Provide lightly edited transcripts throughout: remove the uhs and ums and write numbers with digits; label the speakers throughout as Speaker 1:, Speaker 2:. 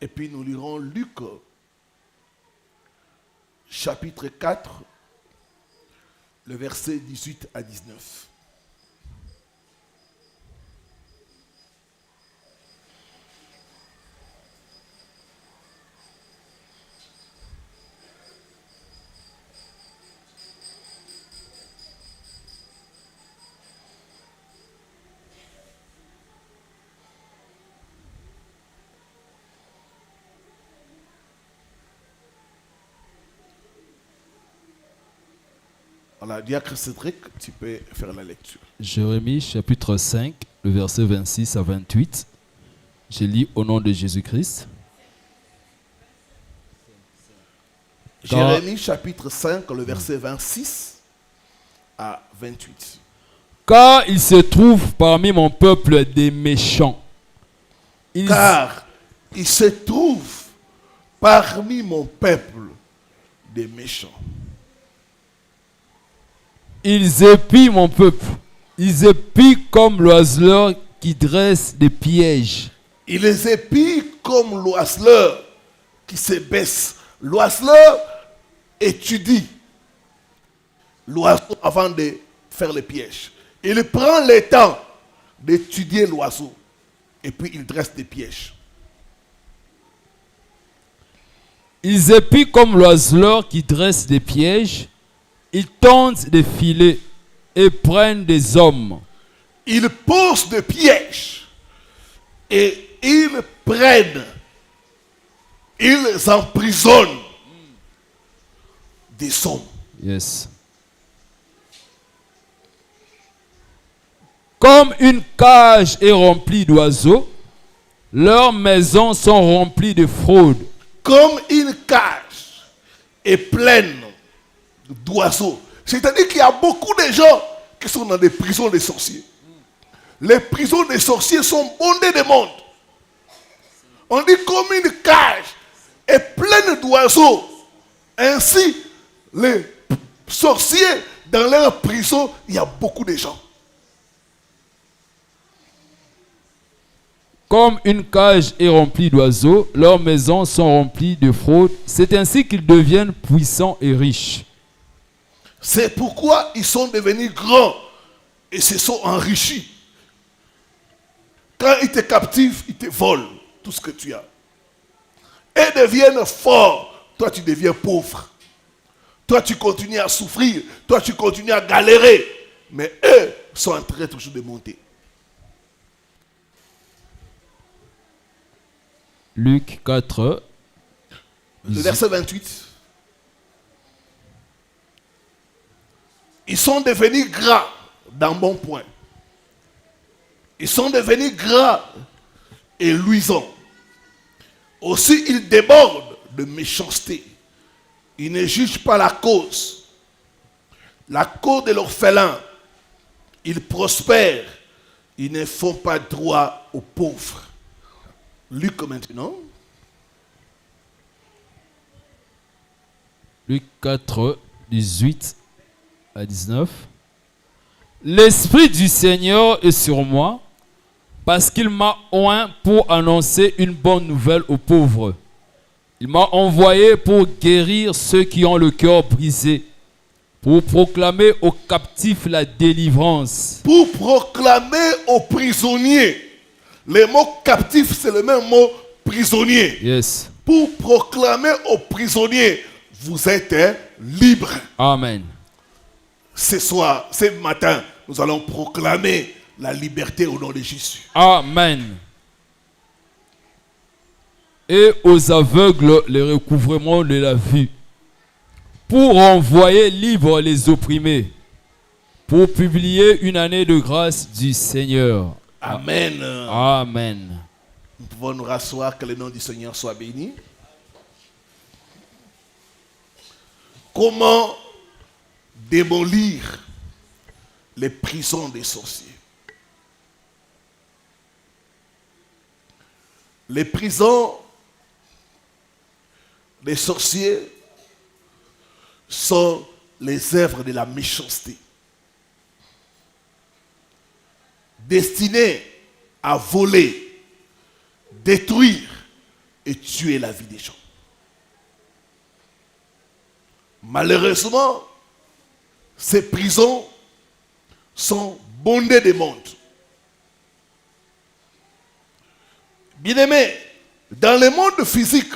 Speaker 1: Et puis nous lirons Luc, chapitre 4, le verset 18 à 19. Voilà, diacre Cédric, tu peux faire la lecture.
Speaker 2: Jérémie chapitre 5, le verset 26 à 28. Je lis au nom de Jésus-Christ.
Speaker 1: Jérémie chapitre 5, le verset 26 à 28.
Speaker 2: Car il se trouve parmi mon peuple des méchants.
Speaker 1: Car il se trouve parmi mon peuple des méchants.
Speaker 2: Ils épient mon peuple. Ils épient comme l'oiseleur qui dresse des pièges.
Speaker 1: Il les épie comme l'oiseleur qui se baisse. L'oiseleur étudie l'oiseau avant de faire le piège. Il prend le temps d'étudier l'oiseau et puis il dresse des pièges.
Speaker 2: Ils épient comme l'oiseleur qui dresse des pièges. Ils tendent des filets et prennent des hommes.
Speaker 1: Ils posent des pièges et ils prennent, ils emprisonnent des hommes.
Speaker 2: Yes. Comme une cage est remplie d'oiseaux, leurs maisons sont remplies de fraude.
Speaker 1: Comme une cage est pleine d'oiseaux. C'est-à-dire qu'il y a beaucoup de gens qui sont dans des prisons des sorciers. Les prisons des sorciers sont bondées de monde. On dit comme une cage est pleine d'oiseaux. Ainsi, les sorciers, dans leur prison, il y a beaucoup de gens.
Speaker 2: Comme une cage est remplie d'oiseaux, leurs maisons sont remplies de fraude. C'est ainsi qu'ils deviennent puissants et riches.
Speaker 1: C'est pourquoi ils sont devenus grands et se sont enrichis. Quand ils te captivent, ils te volent tout ce que tu as. Et deviennent forts. Toi, tu deviens pauvre. Toi, tu continues à souffrir. Toi, tu continues à galérer. Mais eux sont en train toujours de monter.
Speaker 2: Luc 4,
Speaker 1: Le verset 28. Ils sont devenus gras d'un bon point. Ils sont devenus gras et luisants. Aussi, ils débordent de méchanceté. Ils ne jugent pas la cause de l'orphelin. Ils prospèrent. Ils ne font pas droit aux pauvres. Luc maintenant.
Speaker 2: Luc 4, 18 à 19. L'Esprit du Seigneur est sur moi, parce qu'il m'a oint pour annoncer une bonne nouvelle aux pauvres. Il m'a envoyé pour guérir ceux qui ont le cœur brisé, pour proclamer aux captifs la délivrance.
Speaker 1: Pour proclamer aux prisonniers. Le mot captif, c'est le même mot prisonnier.
Speaker 2: Yes.
Speaker 1: Pour proclamer aux prisonniers, vous êtes libres.
Speaker 2: Amen.
Speaker 1: Ce soir, ce matin, nous allons proclamer la liberté au nom de Jésus.
Speaker 2: Amen. Et aux aveugles le recouvrement de la vue, pour envoyer libres les opprimés, pour publier une année de grâce du Seigneur.
Speaker 1: Amen.
Speaker 2: Amen.
Speaker 1: Nous pouvons nous rasseoir, que le nom du Seigneur soit béni. Comment démolir les prisons des sorciers? Les prisons des sorciers sont les œuvres de la méchanceté, destinées à voler, détruire et tuer la vie des gens. Malheureusement, ces prisons sont bondées de monde. Bien-aimés, dans le monde physique,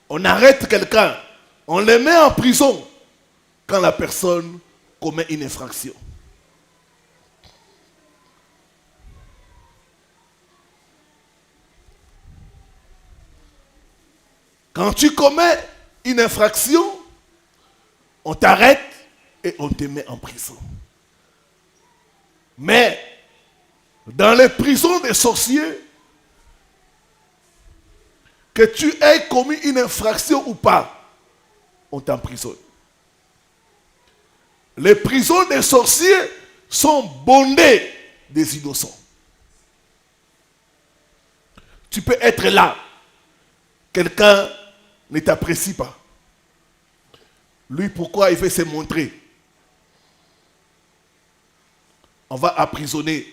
Speaker 1: on arrête quelqu'un, on le met en prison quand la personne commet une infraction. Quand tu commets une infraction, on t'arrête et on te met en prison. Mais dans les prisons des sorciers, que tu aies commis une infraction ou pas, on t'emprisonne. Les prisons des sorciers sont bondées des innocents. Tu peux être là, quelqu'un ne t'apprécie pas. Lui, pourquoi il veut se montrer? On va emprisonner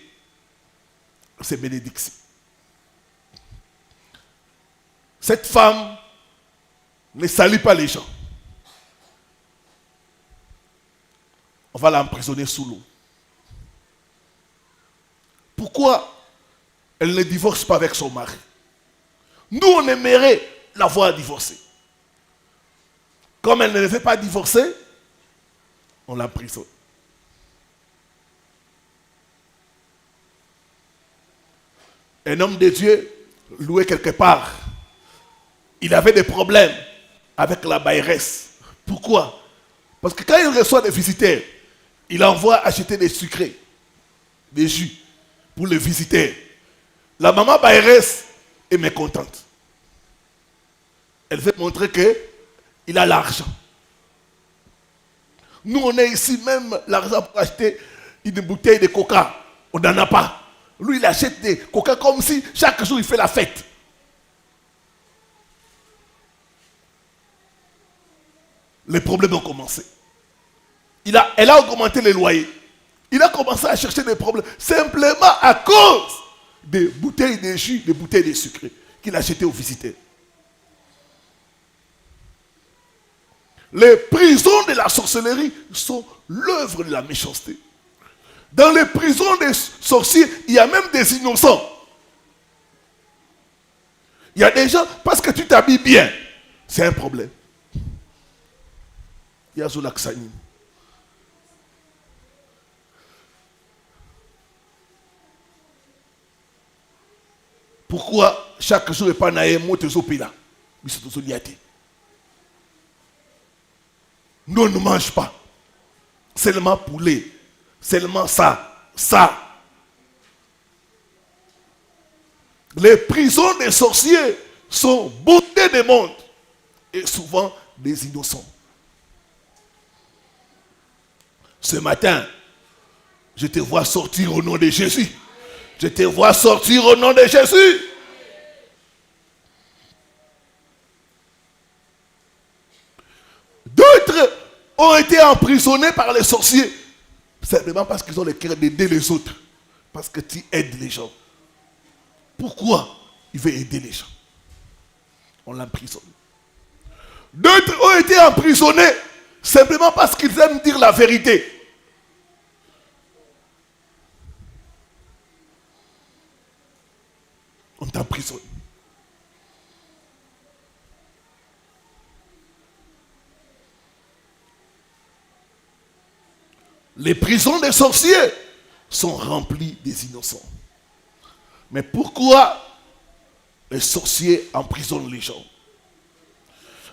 Speaker 1: ces bénédictions. Cette femme ne salue pas les gens. On va l'emprisonner sous l'eau. Pourquoi elle ne divorce pas avec son mari? Nous, on aimerait la voir divorcer. Comme elle ne veut pas divorcer, on l'emprisonne. Un homme de Dieu, loué quelque part, il avait des problèmes avec la bailleresse. Pourquoi? Parce que quand il reçoit des visiteurs, il envoie acheter des sucrés, des jus pour les visiteurs. La maman bailleresse est mécontente. Elle veut montrer qu'il a l'argent. Nous, on est ici, même l'argent pour acheter une bouteille de coca. On n'en a pas. Lui, il achète des coca comme si chaque jour il fait la fête. Les problèmes ont commencé. Elle a augmenté les loyers. Il a commencé à chercher des problèmes simplement à cause des bouteilles de jus, des bouteilles de sucre qu'il achetait aux visiteurs. Les prisons de la sorcellerie sont l'œuvre de la méchanceté. Dans les prisons des sorciers, il y a même des innocents. Il y a des gens, parce que tu t'habilles bien, c'est un problème. Il y a Zolaxani. Pourquoi chaque jour n'est pas naïe, moi te zopila? Nous on ne mange pas. Seulement poulet. Seulement ça. Les prisons des sorciers sont bondées de monde. Et souvent des innocents. Ce matin, je te vois sortir au nom de Jésus. Je te vois sortir au nom de Jésus. D'autres ont été emprisonnés par les sorciers. Simplement parce qu'ils ont le cœur d'aider les autres. Parce que tu aides les gens. Pourquoi il veut aider les gens? On l'emprisonne. D'autres ont été emprisonnés simplement parce qu'ils aiment dire la vérité. On t'emprisonne. Les prisons des sorciers sont remplies des innocents. Mais pourquoi les sorciers emprisonnent les gens?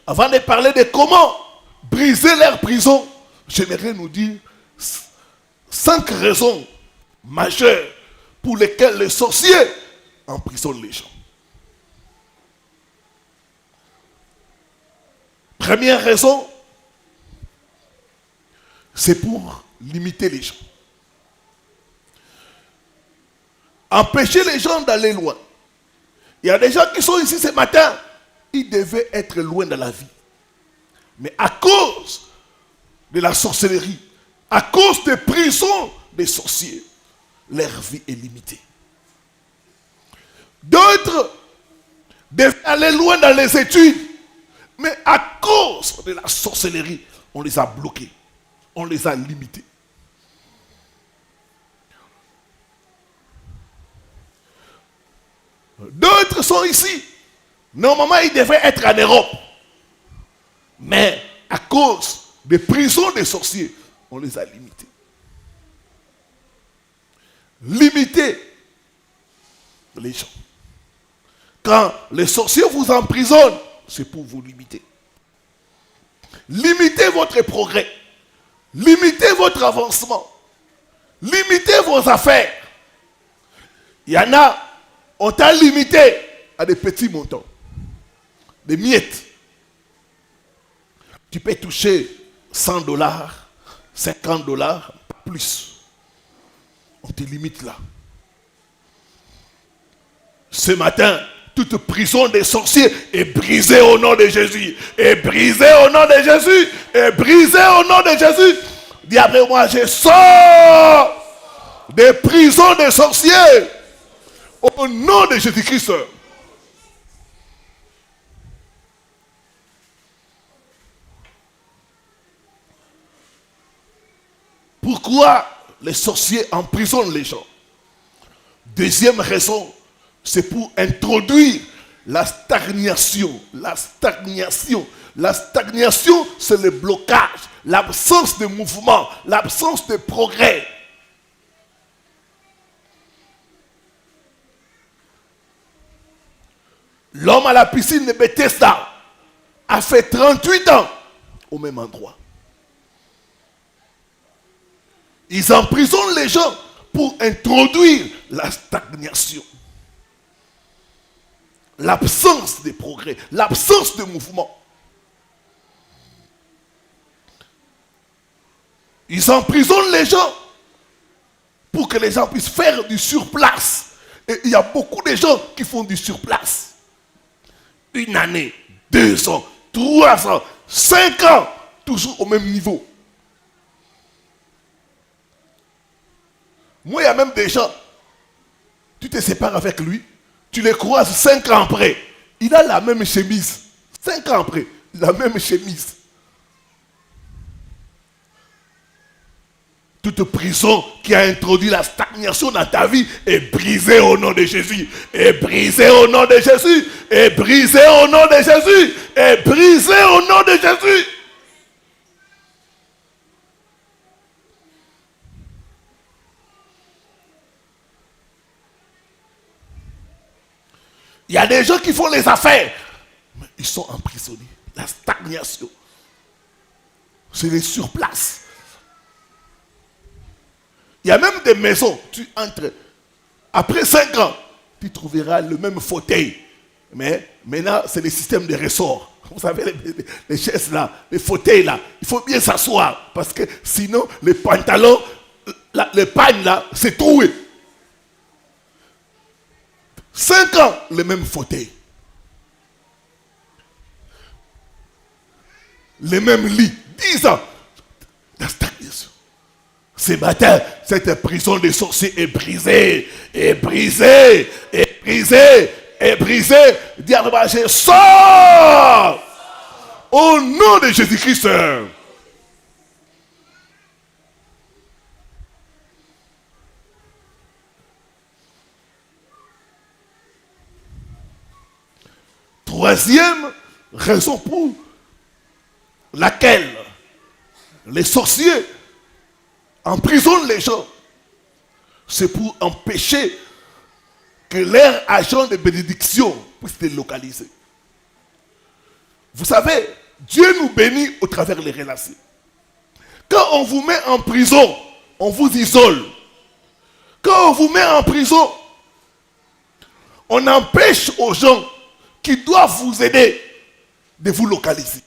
Speaker 1: Avant de parler de comment briser leur prison, j'aimerais nous dire 5 raisons majeures pour lesquelles les sorciers emprisonnent les gens. Première raison, c'est pour limiter les gens. Empêcher les gens d'aller loin. Il y a des gens qui sont ici ce matin, ils devaient être loin de la vie. Mais à cause de la sorcellerie, à cause des prisons des sorciers, leur vie est limitée. D'autres, de devaient aller loin dans les études. Mais à cause de la sorcellerie, on les a bloqués. On les a limités. D'autres sont ici. Normalement, ils devraient être en Europe. Mais à cause des prisons des sorciers, on les a limités. Limiter les gens. Quand les sorciers vous emprisonnent, c'est pour vous limiter. Limitez votre progrès. Limitez votre avancement. Limitez vos affaires. Il y en a, on t'a limité à des petits montants. Des miettes. Tu peux toucher $100, $50, pas plus. On te limite là. Ce matin, toute prison des sorciers est brisée au nom de Jésus. Est brisée au nom de Jésus. Est brisée au nom de Jésus. Dis après moi, je sors des prisons des sorciers au nom de Jésus-Christ. Pourquoi les sorciers emprisonnent les gens? Deuxième raison, c'est pour introduire la stagnation. La stagnation. La stagnation, c'est le blocage, l'absence de mouvement, l'absence de progrès. L'homme à la piscine de Bethesda a fait 38 ans au même endroit. Ils emprisonnent les gens pour introduire la stagnation. L'absence de progrès, l'absence de mouvement. Ils emprisonnent les gens pour que les gens puissent faire du surplace. Et il y a beaucoup de gens qui font du surplace. 1 année, 2 ans, 3 ans, 5 ans, toujours au même niveau. Moi, il y a même des gens, tu te sépares avec lui, tu les croises 5 ans après, il a la même chemise. 5 ans après, la même chemise. Toute prison qui a introduit la stagnation dans ta vie est brisée au nom de Jésus. Est brisée au nom de Jésus. Est brisée au nom de Jésus. Est brisée au nom de Jésus. Il y a des gens qui font les affaires, mais ils sont emprisonnés. La stagnation. C'est les surplaces. Il y a même des maisons, tu entres, après 5 ans, tu trouveras le même fauteuil. Mais maintenant, c'est le système de ressort. Vous savez, les chaises là, les fauteuils là, il faut bien s'asseoir. Parce que sinon, les pantalons, les pagnes là, c'est troué. 5 ans, le même fauteuil. Les mêmes lits. 10 ans. La stagnation. Ce matin, cette prison des sorciers est brisée. Est brisée. Est brisée. Est brisée. Diable marché, sors! Au nom de Jésus-Christ. Troisième raison pour laquelle les sorciers emprisonnent les gens, c'est pour empêcher que leurs agents de bénédiction puissent les localiser. Vous savez, Dieu nous bénit au travers des relations. Quand on vous met en prison, on vous isole. Quand on vous met en prison, on empêche aux gens qui doivent vous aider de vous localiser.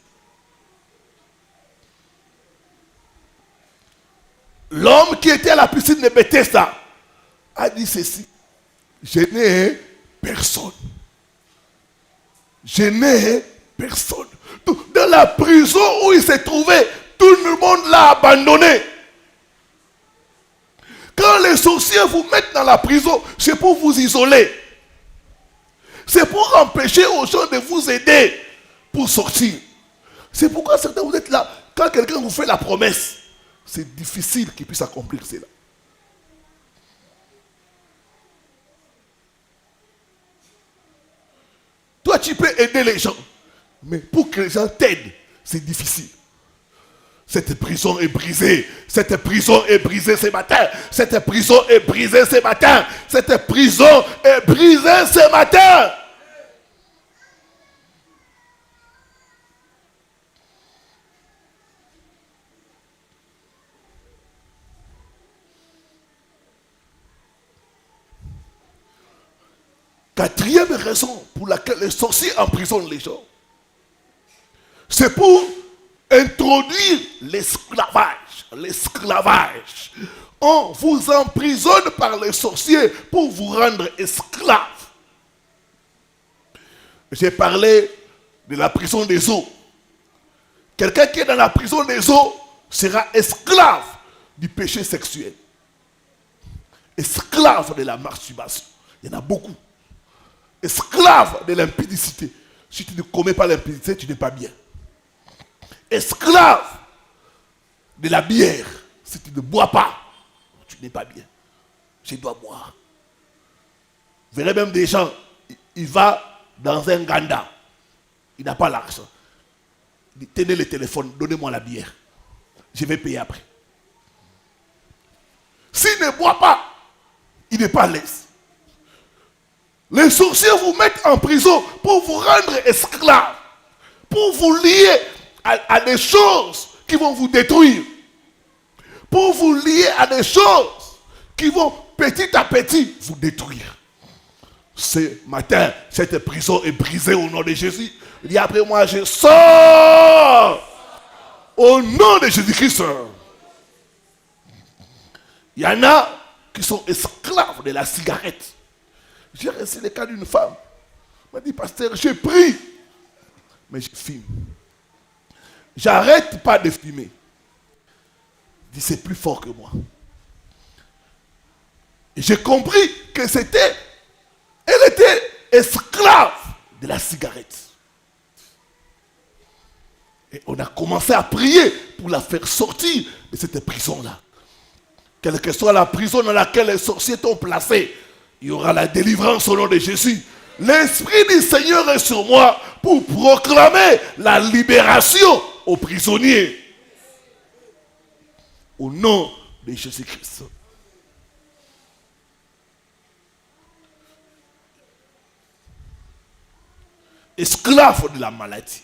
Speaker 1: L'homme qui était à la piscine de Bethesda a dit ceci: je n'ai personne. Je n'ai personne. Dans la prison où il s'est trouvé, tout le monde l'a abandonné. Quand les sorciers vous mettent dans la prison, c'est pour vous isoler. C'est pour empêcher aux gens de vous aider pour sortir. C'est pourquoi certains vous êtes là. Quand quelqu'un vous fait la promesse, c'est difficile qu'il puisse accomplir cela. Toi, tu peux aider les gens. Mais pour que les gens t'aident, c'est difficile. Cette prison est brisée. Cette prison est brisée ce matin. Cette prison est brisée ce matin. Cette prison est brisée ce matin. Quatrième raison pour laquelle les sorciers emprisonnent les gens, c'est pour introduire l'esclavage. L'esclavage. On vous emprisonne par les sorciers pour vous rendre esclaves. J'ai parlé de la prison des eaux. Quelqu'un qui est dans la prison des eaux sera esclave du péché sexuel. Esclave de la masturbation. Il y en a beaucoup. Esclave de l'impudicité. Si tu ne commets pas l'impudicité, tu n'es pas bien. Esclave de la bière. Si tu ne bois pas, tu n'es pas bien. Je dois boire. Vous verrez même des gens, il va dans un ganda. Il n'a pas l'argent. Il dit, tenez le téléphone, donnez-moi la bière. Je vais payer après. S'il ne boit pas, il n'est pas à l'aise. Les sorciers vous mettent en prison pour vous rendre esclaves, pour vous lier à des choses qui vont vous détruire, pour vous lier à des choses qui vont petit à petit vous détruire. Ce matin, cette prison est brisée au nom de Jésus. Il dit après moi, je sors au nom de Jésus-Christ. Il y en a qui sont esclaves de la cigarette. J'ai reçu le cas d'une femme. Elle m'a dit, pasteur, j'ai pris, mais je fume. J'arrête pas de fumer. Elle dit, c'est plus fort que moi. Et j'ai compris que elle était esclave de la cigarette. Et on a commencé à prier pour la faire sortir de cette prison-là. Quelle que soit la prison dans laquelle les sorciers t'ont placé, il y aura la délivrance au nom de Jésus. L'Esprit du Seigneur est sur moi pour proclamer la libération aux prisonniers. Au nom de Jésus-Christ. Esclave de la maladie.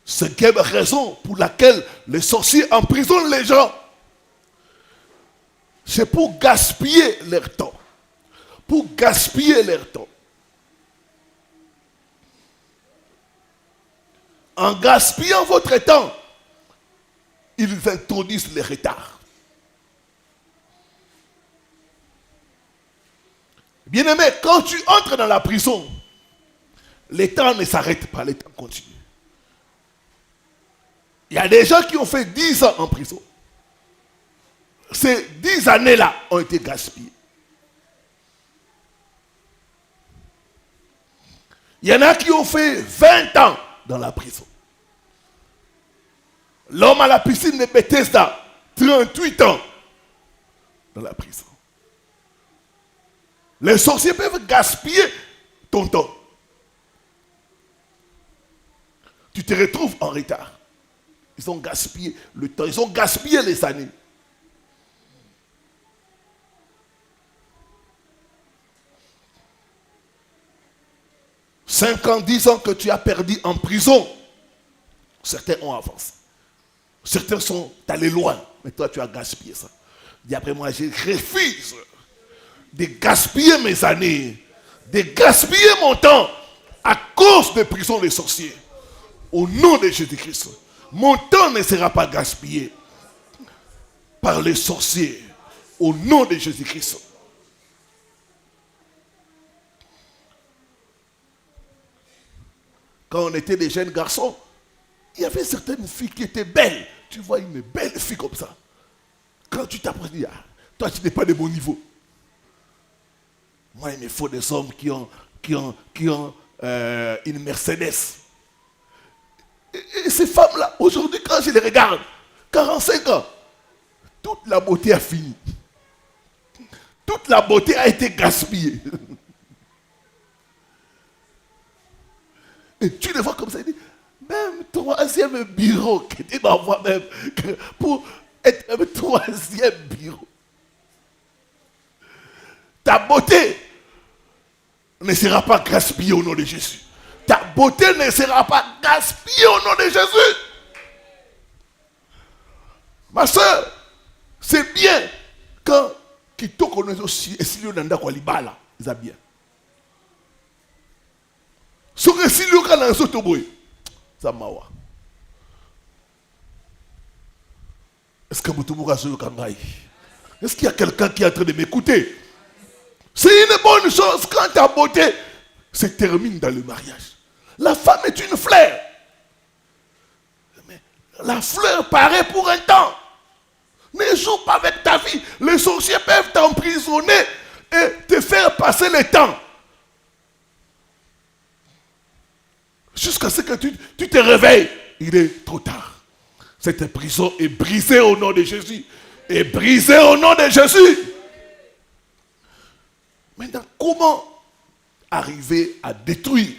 Speaker 1: Cinquième raison pour laquelle les sorciers emprisonnent les gens, c'est pour gaspiller leur temps. Pour gaspiller leur temps. En gaspillant votre temps, ils introduisent le retard. Bien-aimé, quand tu entres dans la prison, le temps ne s'arrête pas, le temps continue. Il y a des gens qui ont fait 10 ans en prison. Ces 10 années-là ont été gaspillées. Il y en a qui ont fait 20 ans dans la prison. L'homme à la piscine de Bethesda, 38 ans dans la prison. Les sorciers peuvent gaspiller ton temps. Tu te retrouves en retard. Ils ont gaspillé le temps, ils ont gaspillé les années. « 5 ans, 10 ans que tu as perdu en prison, certains ont avancé. Certains sont allés loin, mais toi tu as gaspillé ça. Dis après moi, je refuse de gaspiller mes années, de gaspiller mon temps à cause des prisons des sorciers. Au nom de Jésus-Christ, mon temps ne sera pas gaspillé par les sorciers. Au nom de Jésus-Christ. Quand on était des jeunes garçons, il y avait certaines filles qui étaient belles. Tu vois une belle fille comme ça. Quand tu t'approches, toi tu n'es pas de bon niveau. Moi, il me faut des hommes qui ont une Mercedes. Et ces femmes-là, aujourd'hui, quand je les regarde, 45 ans, toute la beauté a fini. Toute la beauté a été gaspillée. Et tu les vois comme ça, il dit, même troisième bureau, que tu m'envoies même, pour être un troisième bureau. Ta beauté ne sera pas gaspillée au nom de Jésus. Ta beauté ne sera pas gaspillée au nom de Jésus. Ma soeur, c'est bien quand kitoko nous aussi esilio nanda kwa libala za bien. So esilio kana nsoto boy. Ça mawa. Est-ce que mutubuka so kangai? Est-ce qu'il y a quelqu'un qui est en train de m'écouter? C'est une bonne chose quand ta beauté se termine dans le mariage. La femme est une fleur. Mais la fleur paraît pour un temps. Ne joue pas avec ta vie. Les sorciers peuvent t'emprisonner et te faire passer le temps. Jusqu'à ce que tu te réveilles. Il est trop tard. Cette prison est brisée au nom de Jésus. Est brisée au nom de Jésus. Maintenant, comment arriver à détruire,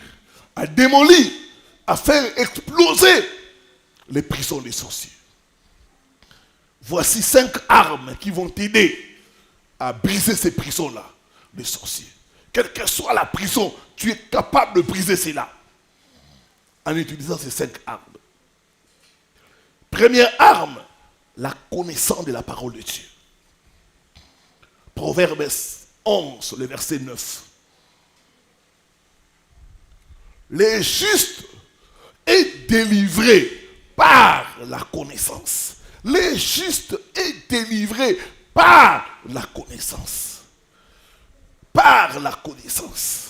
Speaker 1: à démolir, à faire exploser les prisons des sorciers? Voici 5 armes qui vont t'aider à briser ces prisons-là, les sorciers. Quelle que soit la prison, tu es capable de briser cela en utilisant ces 5 armes. Première arme, la connaissance de la parole de Dieu. Proverbe 11, le verset 9. Le juste est délivré par la connaissance. Le juste est délivré par la connaissance. Par la connaissance.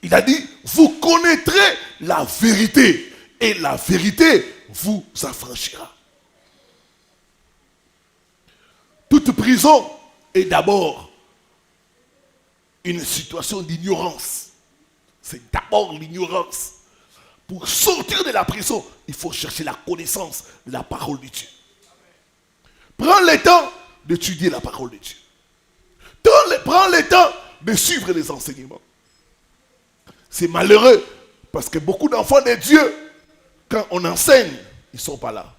Speaker 1: Il a dit, vous connaîtrez la vérité et la vérité vous affranchira. Toute prison est d'abord une situation d'ignorance. C'est d'abord l'ignorance. Pour sortir de la prison, il faut chercher la connaissance de la parole de Dieu. Prends le temps d'étudier la parole de Dieu. Prends le temps de suivre les enseignements. C'est malheureux parce que beaucoup d'enfants de Dieu, quand on enseigne, ils ne sont pas là.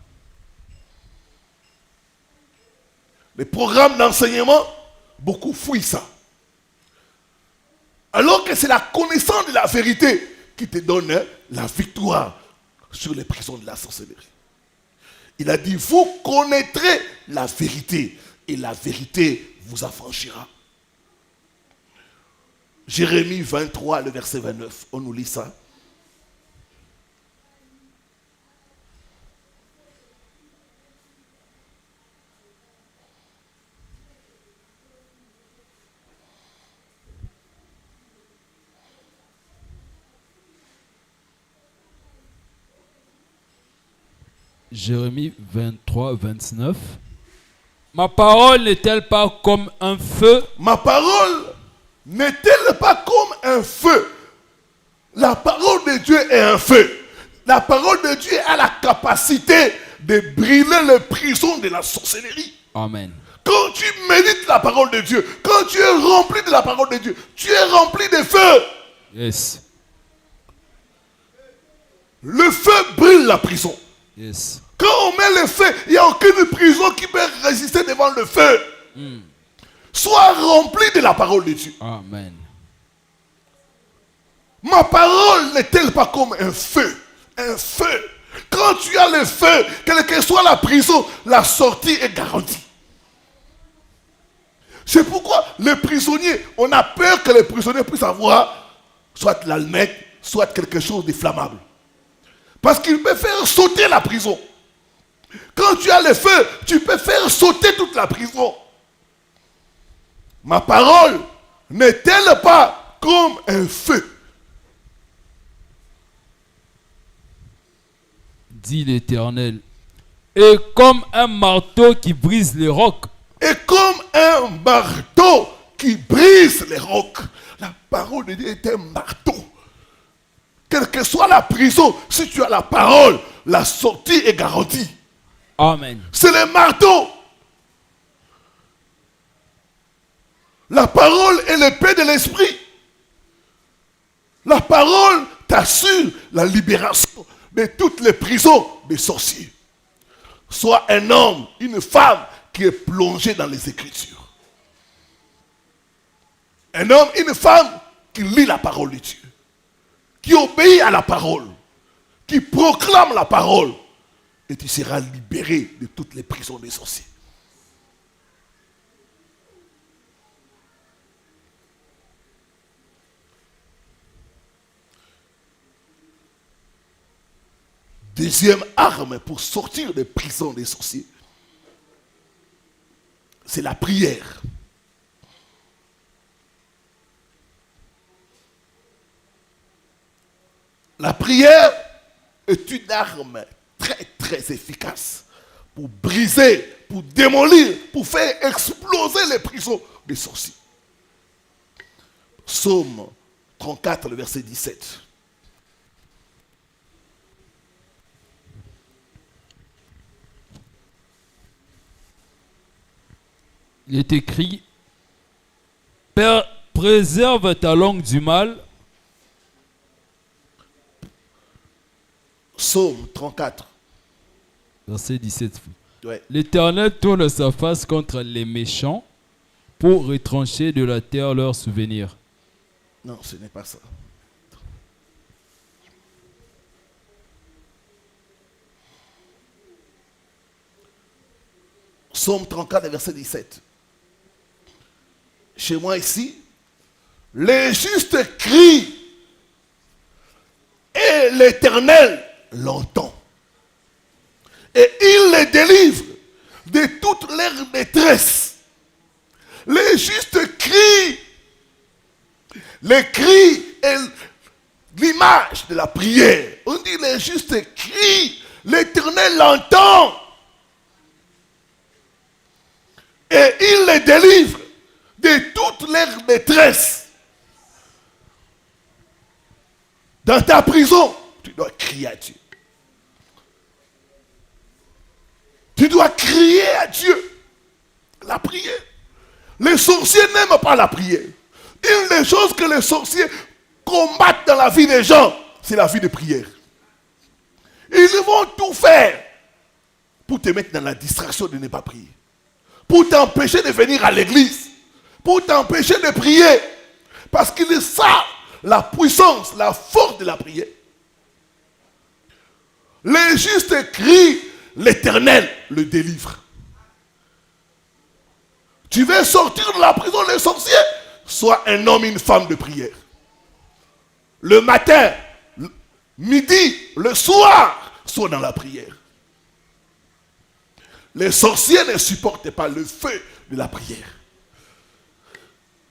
Speaker 1: Les programmes d'enseignement, beaucoup fuient ça. Alors que c'est la connaissance de la vérité qui te donne la victoire sur les prisons de la sorcellerie. Il a dit, vous connaîtrez la vérité et la vérité vous affranchira. Jérémie 23, le verset 29, on nous lit ça.
Speaker 2: Jérémie 23, 29. Ma parole n'est-elle pas comme un feu?
Speaker 1: Ma parole n'est-elle pas comme un feu? La parole de Dieu est un feu. La parole de Dieu a la capacité de brûler les prisons de la sorcellerie.
Speaker 2: Amen.
Speaker 1: Quand tu médites la parole de Dieu, quand tu es rempli de la parole de Dieu, tu es rempli de feu.
Speaker 2: Yes.
Speaker 1: Le feu brûle la prison.
Speaker 2: Yes.
Speaker 1: Quand on met le feu, il n'y a aucune prison qui peut résister devant le feu. Sois rempli de la parole de Dieu.
Speaker 2: Amen.
Speaker 1: Ma parole n'est-elle pas comme un feu? Un feu. Quand tu as le feu, quelle que soit la prison, la sortie est garantie. C'est pourquoi les prisonniers, on a peur que les prisonniers puissent avoir soit l'allumette, soit quelque chose de flammable. Parce qu'il peut faire sauter la prison. Quand tu as le feu, tu peux faire sauter toute la prison. Ma parole n'est-elle pas comme un feu?
Speaker 2: Dit l'Éternel. Et comme un marteau qui brise les rocs.
Speaker 1: Et est comme un marteau qui brise les rocs. La parole de Dieu est un marteau. Quelle que soit la prison, si tu as la parole, la sortie est garantie.
Speaker 2: Amen.
Speaker 1: C'est le marteau. La parole est l'épée de l'esprit. La parole t'assure la libération de toutes les prisons des sorciers. Sois un homme, une femme qui est plongé dans les Écritures. Un homme, une femme qui lit la parole de Dieu, qui obéit à la parole, qui proclame la parole, et tu seras libéré de toutes les prisons des sorciers. Deuxième arme pour sortir des prisons des sorciers, c'est la prière. La prière est une arme très très efficace pour briser, pour démolir, pour faire exploser les prisons des sorciers. Psaume 34, le verset 17.
Speaker 2: Il est écrit, Père, préserve ta langue du mal.
Speaker 1: Psaume 34.
Speaker 2: Verset 17.
Speaker 1: Ouais.
Speaker 2: L'Éternel tourne sa face contre les méchants pour retrancher de la terre leurs souvenirs.
Speaker 1: Non, ce n'est pas ça. Psaume 34, verset 17. Chez moi ici, les justes crient et l'Éternel l'entend. Et il les délivre de toute leur détresse. Les justes crient. Les cris est l'image de la prière. On dit les justes crient, l'Éternel l'entend. Et il les délivre de toute leur détresse. Dans ta prison, tu dois crier à Dieu. Tu dois crier à Dieu. La prière. Les sorciers n'aiment pas la prière. Une des choses que les sorciers combattent dans la vie des gens, c'est la vie de prière. Ils vont tout faire pour te mettre dans la distraction de ne pas prier. Pour t'empêcher de venir à l'église. Pour t'empêcher de prier. Parce qu'ils savent la puissance, la force de la prière. Les justes crient, l'Éternel le délivre. Tu veux sortir de la prison des sorciers? Sois un homme, une femme de prière. Le matin, midi, le soir, sois dans la prière. Les sorciers ne supportent pas le feu de la prière.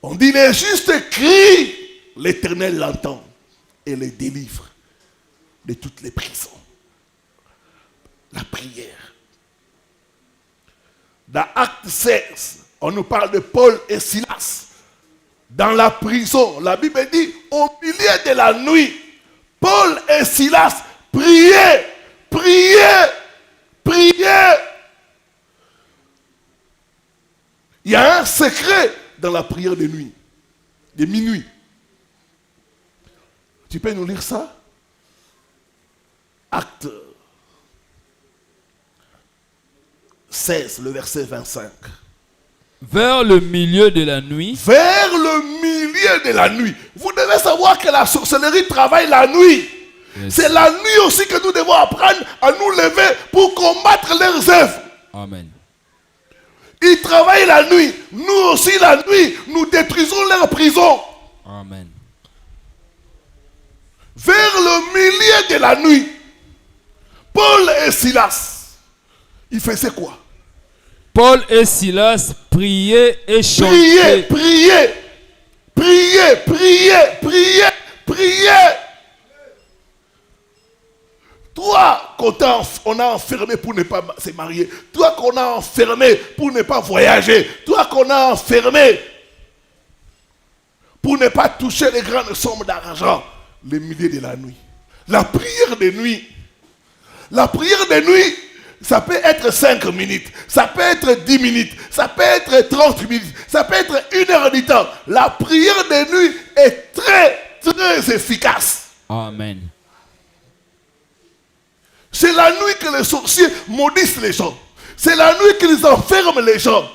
Speaker 1: On dit les justes crient, l'Éternel l'entend et les délivre de toutes les prisons. La prière. Dans Acte 16, on nous parle de Paul et Silas. Dans la prison, la Bible dit, au milieu de la nuit, Paul et Silas priaient, priaient, priaient. Il y a un secret dans la prière de nuit, de minuit. Tu peux nous lire ça? Acte 16, le verset 25.
Speaker 2: Vers le milieu de la nuit.
Speaker 1: Vers le milieu de la nuit. Vous devez savoir que la sorcellerie travaille la nuit. Yes. C'est la nuit aussi que nous devons apprendre à nous lever pour combattre leurs œuvres.
Speaker 2: Amen.
Speaker 1: Ils travaillent la nuit. Nous aussi la nuit, nous détruisons leurs prisons.
Speaker 2: Amen.
Speaker 1: Vers le milieu de la nuit, Paul et Silas, ils faisaient quoi?
Speaker 2: Paul et Silas priaient et
Speaker 1: Priaient,
Speaker 2: chantaient.
Speaker 1: priaient, priaient, priaient, priaient, priaient. Toi qu'on a enfermé pour ne pas se marier, toi qu'on a enfermé pour ne pas voyager, toi qu'on a enfermé pour ne pas toucher les grandes sommes d'argent, les milliers de la nuit. La prière de nuit. La prière de nuit, ça peut être 5 minutes, ça peut être 10 minutes, ça peut être 30 minutes, ça peut être 1 heure du temps. La prière de nuit est très, très efficace.
Speaker 2: Amen.
Speaker 1: C'est la nuit que les sorciers maudissent les gens. C'est la nuit qu'ils enferment les gens.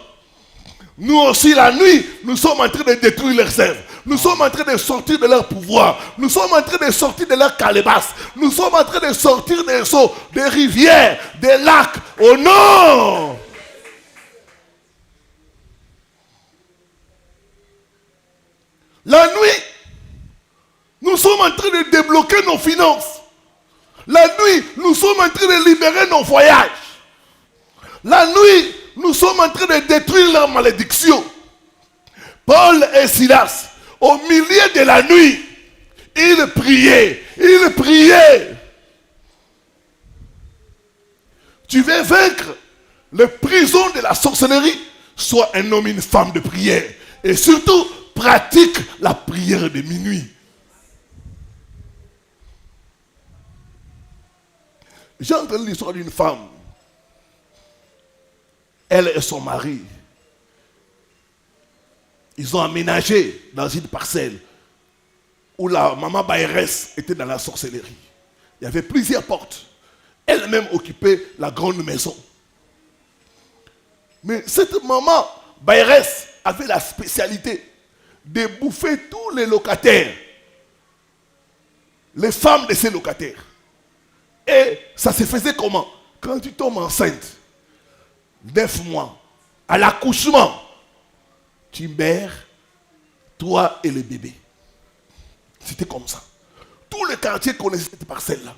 Speaker 1: Nous aussi, la nuit, nous sommes en train de détruire leurs œuvres. Nous sommes en train de sortir de leur pouvoir. Nous sommes en train de sortir de leur calebasse. Nous sommes en train de sortir des eaux, des rivières, des lacs. Oh non! La nuit, nous sommes en train de débloquer nos finances. La nuit, nous sommes en train de libérer nos voyages. La nuit, nous sommes en train de détruire leurs malédictions. Paul et Silas, au milieu de la nuit, ils priaient. Ils priaient. Tu veux vaincre les prisons de la sorcellerie? Sois un homme, une femme de prière. Et surtout, pratique la prière de minuit. J'ai entendu l'histoire d'une femme. Elle et son mari, ils ont aménagé dans une parcelle où la maman Bayrès était dans la sorcellerie. Il y avait plusieurs portes. Elle-même occupait la grande maison. Mais cette maman Bayrès avait la spécialité de bouffer tous les locataires, les femmes de ces locataires. Et ça se faisait comment? Quand tu tombes enceinte, 9 mois, à l'accouchement, tu meurs, toi et le bébé. C'était comme ça. Tout le quartier connaissait cette parcelle-là.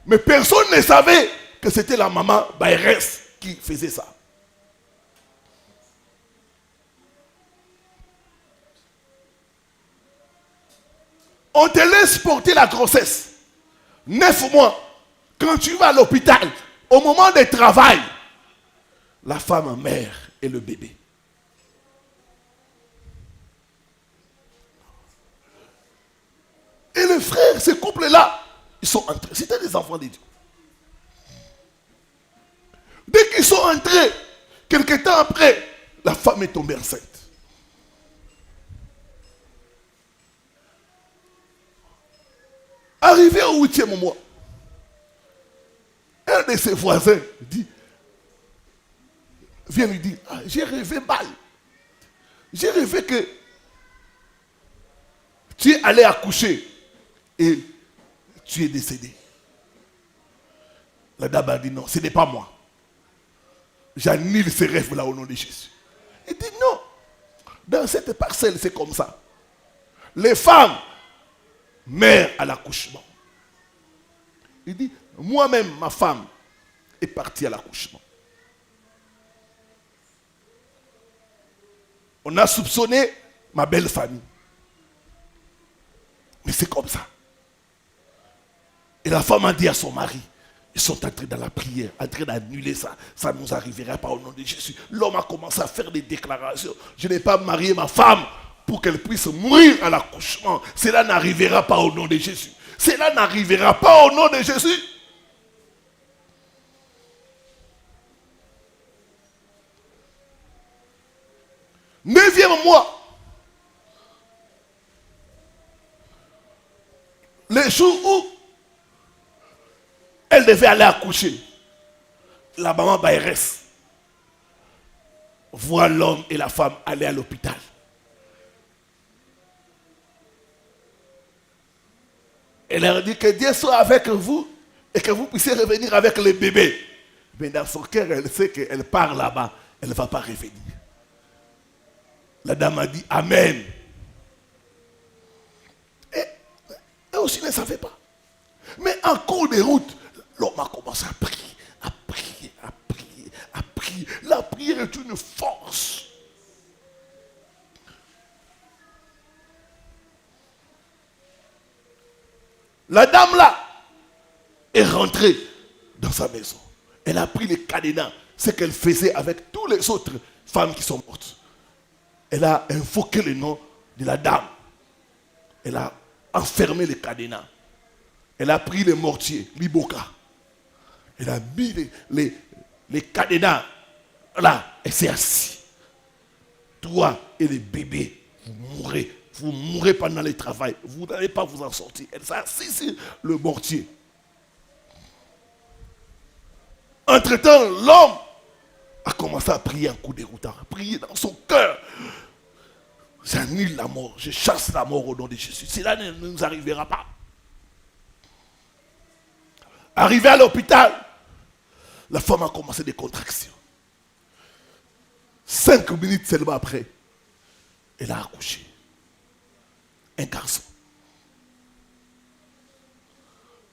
Speaker 1: Mais personne ne savait que c'était la maman Bayrès qui faisait ça. On te laisse porter la grossesse. 9 mois. Quand tu vas à l'hôpital, au moment du travail, la femme meurt et le bébé. Et les frères, ces couples-là, ils sont entrés. C'était des enfants de Dieu. Dès qu'ils sont entrés, quelque temps après, la femme est tombée enceinte. Arrivé au 8e mois, un de ses voisins vient lui dire, ah, j'ai rêvé mal. J'ai rêvé que tu es allé accoucher et tu es décédé. La dame a dit non, ce n'est pas moi. J'annule ces rêves-là au nom de Jésus. Il dit non. Dans cette parcelle, c'est comme ça. Les femmes meurent à l'accouchement. Il dit, moi-même, ma femme est partie à l'accouchement. On a soupçonné ma belle famille. Mais c'est comme ça. Et la femme a dit à son mari, ils sont entrés dans la prière, en train d'annuler ça. Ça ne nous arrivera pas au nom de Jésus. L'homme a commencé à faire des déclarations. Je n'ai pas marié ma femme pour qu'elle puisse mourir à l'accouchement. Cela n'arrivera pas au nom de Jésus. Cela n'arrivera pas au nom de Jésus. Neuvième mois. Le jour où elle devait aller accoucher, la maman Bayrès voit l'homme et la femme aller à l'hôpital. Elle leur dit que Dieu soit avec vous et que vous puissiez revenir avec le bébé. Mais dans son cœur, elle sait qu'elle part là-bas, elle ne va pas revenir. La dame a dit Amen. Et elle aussi ne savait pas. Mais en cours de route, l'homme a commencé à prier, à prier, à prier, à prier. La prière est une force. La dame là est rentrée dans sa maison. Elle a pris les cadenas, ce qu'elle faisait avec toutes les autres femmes qui sont mortes. Elle a invoqué le nom de la dame. Elle a enfermé les cadenas. Elle a pris les mortiers, l'iboka. Elle a mis les cadenas là. Elle s'est assise. Toi et les bébés, vous mourrez. Vous mourrez pendant le travail. Vous n'allez pas vous en sortir. Elle s'est assise sur le mortier. Entre-temps, l'homme a commencé à prier un coup déroutant. À prier dans son cœur. J'annule la mort. Je chasse la mort au nom de Jésus. Cela ne nous arrivera pas. Arrivé à l'hôpital, la femme a commencé des contractions. 5 minutes seulement après, elle a accouché. Un garçon.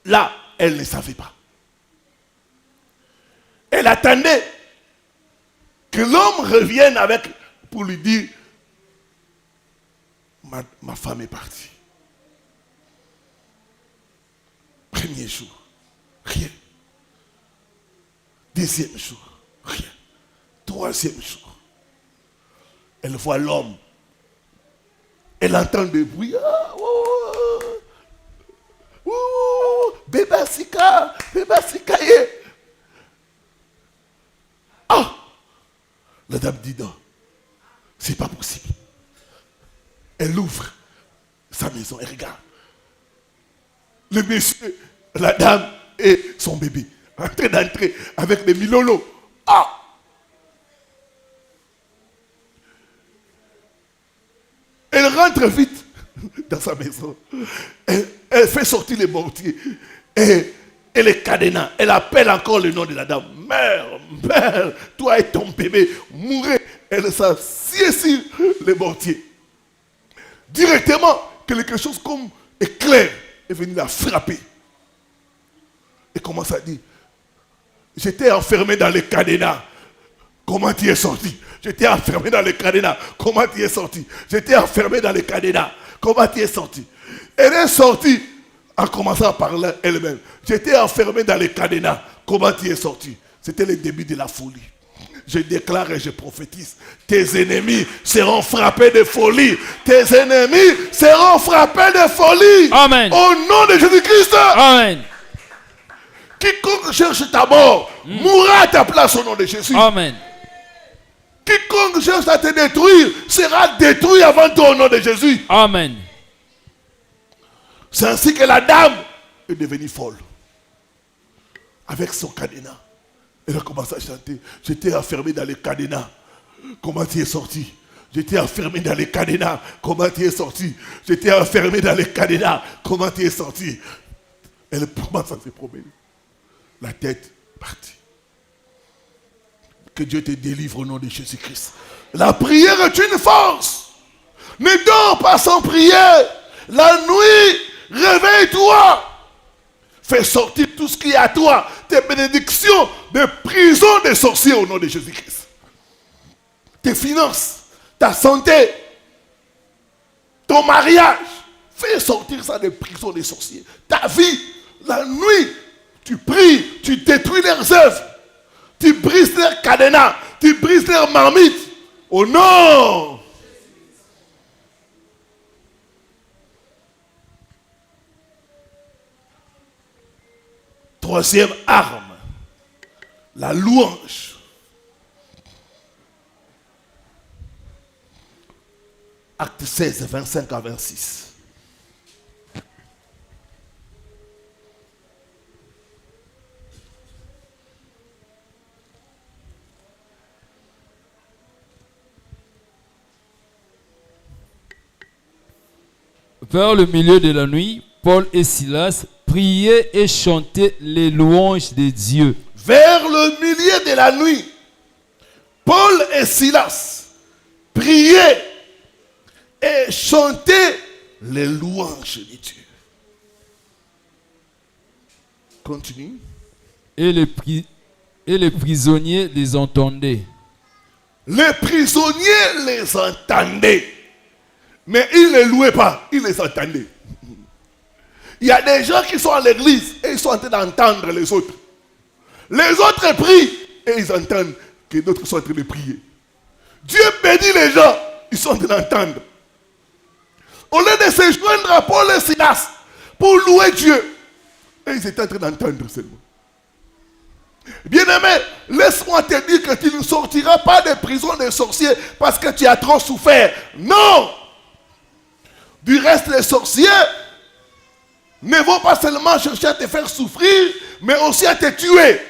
Speaker 1: Là, elle ne savait pas. Elle attendait que l'homme revienne pour lui dire ma femme est partie. Premier jour, rien. Deuxième jour, rien. Troisième jour, elle voit l'homme. Elle entend des bruits. Ah, oh, oh, oh, bébé Sika, ah! La dame dit non, c'est pas possible. Elle ouvre sa maison, elle regarde. Le monsieur, la dame et son bébé en train d'entrer avec des milolos. Ah! Elle rentre vite dans sa maison. Elle fait sortir les mortiers et les cadenas. Elle appelle encore le nom de la dame. Mère, mère, toi et ton bébé, mourrez. Elle s'assied sur les mortiers. Directement, quelque chose comme éclair est venu la frapper. Et commence à dire, j'étais enfermé dans les cadenas. Comment tu es sorti? J'étais enfermé dans les cadenas. Comment tu es sorti? J'étais enfermé dans les cadenas. Comment tu es sorti? Elle est sortie en commençant à parler elle-même. J'étais enfermé dans les cadenas. Comment tu es sorti? C'était le début de la folie. Je déclare et je prophétise. Tes ennemis seront frappés de folie. Tes ennemis seront frappés de folie.
Speaker 2: Amen.
Speaker 1: Au nom de Jésus-Christ.
Speaker 2: Amen.
Speaker 1: Quiconque cherche ta mort mourra à ta place au nom de Jésus.
Speaker 2: Amen.
Speaker 1: Quiconque cherche à te détruire sera détruit avant toi au nom de Jésus.
Speaker 2: Amen.
Speaker 1: C'est ainsi que la dame est devenue folle. Avec son cadenas. Elle a commencé à chanter. J'étais enfermé dans les cadenas. Comment tu es sorti? J'étais enfermé dans les cadenas. Comment tu es sorti? J'étais enfermé dans les cadenas. Comment tu es sorti? Elle commence à se promener. La tête partie. Que Dieu te délivre au nom de Jésus-Christ. La prière est une force. Ne dors pas sans prier. La nuit, réveille-toi. Fais sortir tout ce qui est à toi. Tes bénédictions de prison des sorciers au nom de Jésus-Christ. Tes finances, ta santé, ton mariage. Fais sortir ça de prison des sorciers. Ta vie, la nuit, tu pries, tu détruis leurs œuvres. Tu brises leurs cadenas, tu brises leurs marmites. Au nom. Troisième arme, la louange. Acte 16, 25 à 26.
Speaker 2: Vers le milieu de la nuit, Paul et Silas priaient et chantaient les louanges de Dieu.
Speaker 1: Vers le milieu de la nuit, Paul et Silas priaient et chantaient les louanges de Dieu. Continue.
Speaker 2: Et les prisonniers les entendaient.
Speaker 1: Les prisonniers les entendaient. Mais ils ne les louaient pas, ils les entendaient. Il Il y a des gens qui sont à l'église et ils sont en train d'entendre les autres. Les autres prient et ils entendent que d'autres sont en train de prier. Dieu bénit les gens, ils sont en train d'entendre. Au lieu de se joindre à Paul et Silas pour louer Dieu, et ils étaient en train d'entendre seulement. Bien-aimé, laisse-moi te dire que tu ne sortiras pas des prisons des sorciers parce que tu as trop souffert. Non! Du reste, les sorciers ne vont pas seulement chercher à te faire souffrir, mais aussi à te tuer.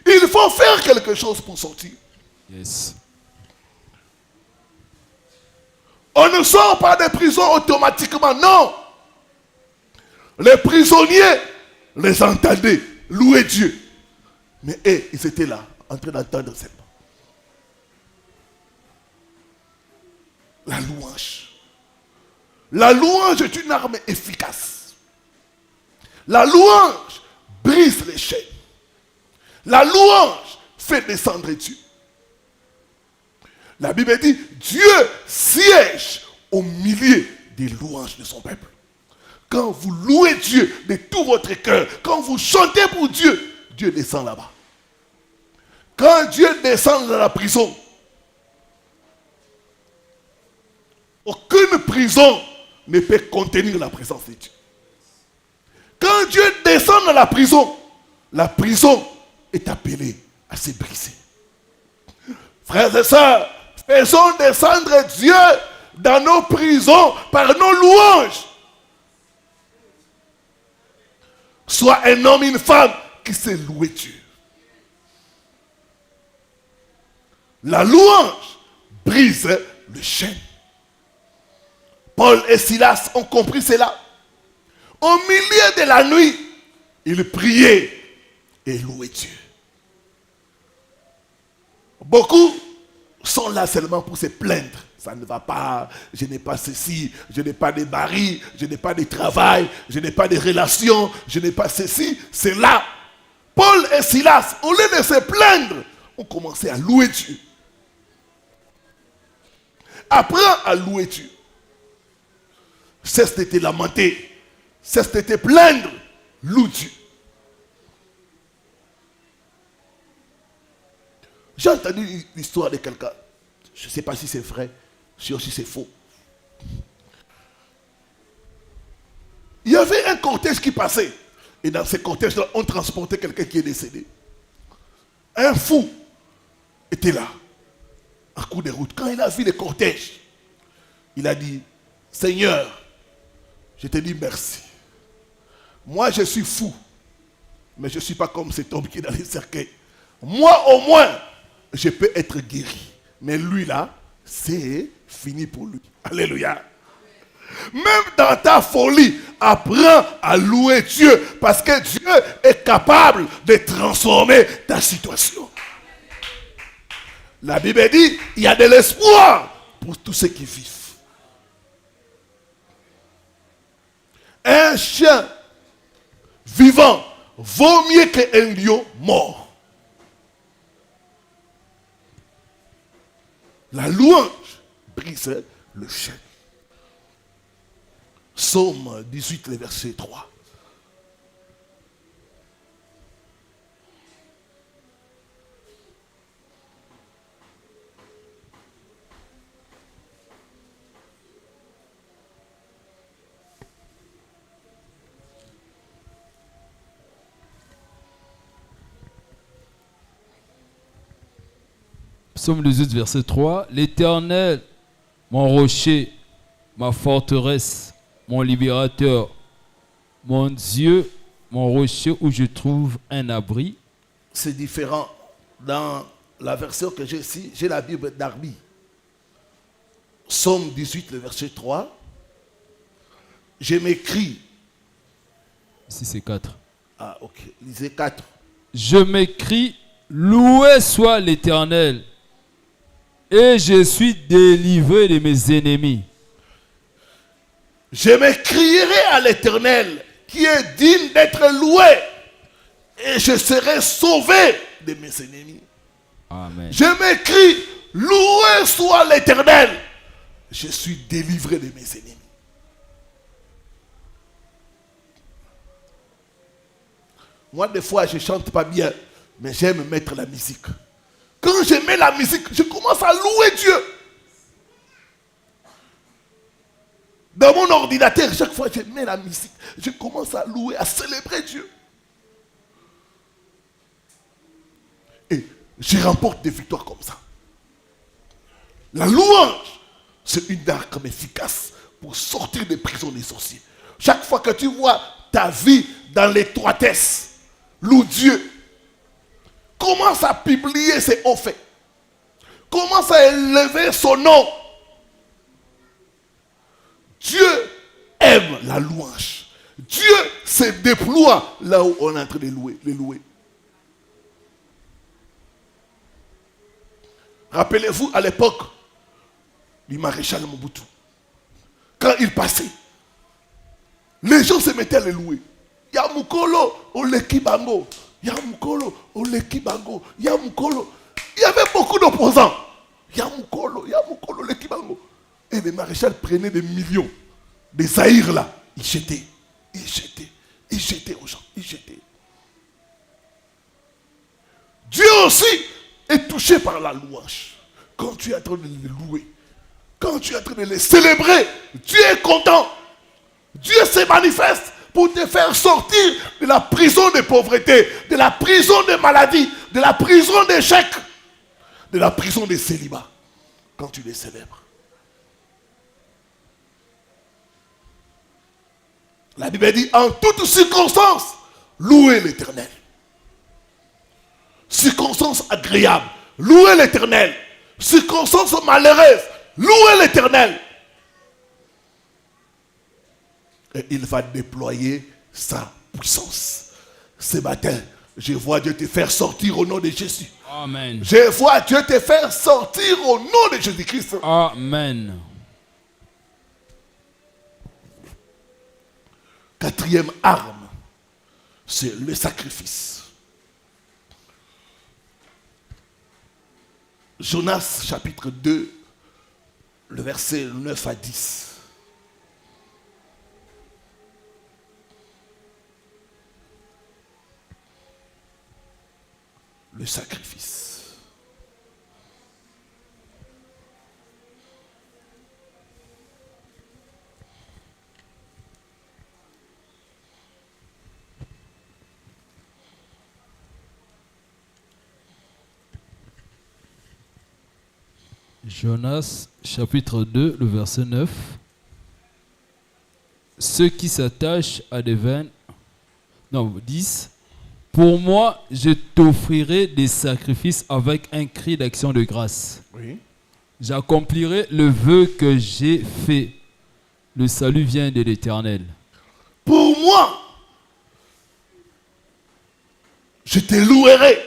Speaker 1: Il faut faire quelque chose pour sortir.
Speaker 2: Yes.
Speaker 1: On ne sort pas des prisons automatiquement, non. Les prisonniers les entendaient louer Dieu. Mais ils étaient là, en train d'entendre seulement. La louange. La louange est une arme efficace. La louange brise les chaînes. La louange fait descendre Dieu. La Bible dit, Dieu siège au milieu des louanges de son peuple. Quand vous louez Dieu de tout votre cœur, quand vous chantez pour Dieu, Dieu descend là-bas. Quand Dieu descend dans la prison, aucune prison ne peut contenir la présence de Dieu. Quand Dieu descend dans la prison est appelée à se briser. Frères et sœurs, faisons descendre Dieu dans nos prisons par nos louanges. Soit un homme, une femme qui sait louer Dieu. La louange brise le chêne. Paul et Silas ont compris cela. Au milieu de la nuit, ils priaient et louaient Dieu. Beaucoup sont là seulement pour se plaindre. Ça ne va pas, je n'ai pas ceci, je n'ai pas de mari, je n'ai pas de travail, je n'ai pas de relations, je n'ai pas ceci, c'est là. Paul et Silas, au lieu de se plaindre, ont commencé à louer Dieu. Apprends à louer Dieu. Cesse de te lamenter, cesse de te plaindre, loue Dieu. J'ai entendu l'histoire de quelqu'un, je ne sais pas si c'est vrai, si aussi c'est faux. Il y avait un cortège qui passait, et dans ce cortège-là, on transportait quelqu'un qui est décédé. Un fou était là, en cours de route. Quand il a vu le cortège, il a dit, Seigneur, je te dis merci. Moi, je suis fou, mais je ne suis pas comme cet homme qui est dans les cercueils. Moi, au moins, je peux être guéri. Mais lui, là, c'est fini pour lui. Alléluia. Même dans ta folie, apprends à louer Dieu parce que Dieu est capable de transformer ta situation. La Bible dit, il y a de l'espoir pour tous ceux qui vivent. Un chien vivant vaut mieux qu'un lion mort. La louange brise le chêne. Psaume 18, le verset 3.
Speaker 2: Psaume 18, verset 3. L'Éternel, mon rocher, ma forteresse, mon libérateur, mon Dieu, mon rocher où je trouve un abri.
Speaker 1: C'est différent. Dans la version que j'ai ici, j'ai la Bible d'Arby. Psaume 18, le verset 3. Je m'écris.
Speaker 2: Ici c'est 4.
Speaker 1: Ah, ok. Lisez 4.
Speaker 2: Je m'écrie, loué soit l'Éternel, et je suis délivré de mes ennemis.
Speaker 1: Je me crierai à l'Éternel, qui est digne d'être loué, et je serai sauvé de mes ennemis.
Speaker 2: Amen.
Speaker 1: Je m'écris, loué soit l'Éternel, je suis délivré de mes ennemis. Moi, des fois, je ne chante pas bien, mais j'aime mettre la musique. Quand je mets la musique, je commence à louer Dieu. Dans mon ordinateur, chaque fois que je mets la musique, je commence à louer, à célébrer Dieu. Et je remporte des victoires comme ça. La louange, c'est une arme efficace pour sortir des prisons des sorciers. Chaque fois que tu vois ta vie dans l'étroitesse, loue Dieu. Commence à publier ses hauts faits. Commence à élever son nom. Dieu aime la louange. Dieu se déploie là où on est en train de les louer. Rappelez-vous à l'époque du maréchal Mobutu. Quand il passait, les gens se mettaient à les louer. Yamukolo, Oleki Bango. Yamukolo, Oleki Bango. Yamukolo. Il y avait beaucoup d'opposants. Yamukolo, Oleki Bango. Et les maréchals prenaient des millions. Des zaïrs là. Ils jetaient aux gens. Ils jetaient. Dieu aussi est touché par la louange. Quand tu es en train de les louer, quand tu es en train de les célébrer, Dieu est content. Dieu se manifeste pour te faire sortir de la prison de pauvreté, de la prison de maladie, de la prison d'échec, de la prison de célibat. Quand tu les célèbres. La Bible dit, en toutes circonstances, louez l'Éternel. Circonstances agréables, louez l'Éternel. Circonstances malheureuses, louez l'Éternel. Et il va déployer sa puissance. Ce matin, je vois Dieu te faire sortir au nom de Jésus.
Speaker 2: Amen.
Speaker 1: Je vois Dieu te faire sortir au nom de Jésus-Christ.
Speaker 2: Amen.
Speaker 1: Quatrième arme, c'est le sacrifice. Jonas chapitre 2, le verset 9 à 10. Le sacrifice.
Speaker 2: Jonas chapitre 2, le verset 9. Ceux qui s'attachent à des vaines... Non, 10. Pour moi, je t'offrirai des sacrifices avec un cri d'action de grâce.
Speaker 1: Oui.
Speaker 2: J'accomplirai le vœu que j'ai fait. Le salut vient de l'Éternel.
Speaker 1: Pour moi, je te louerai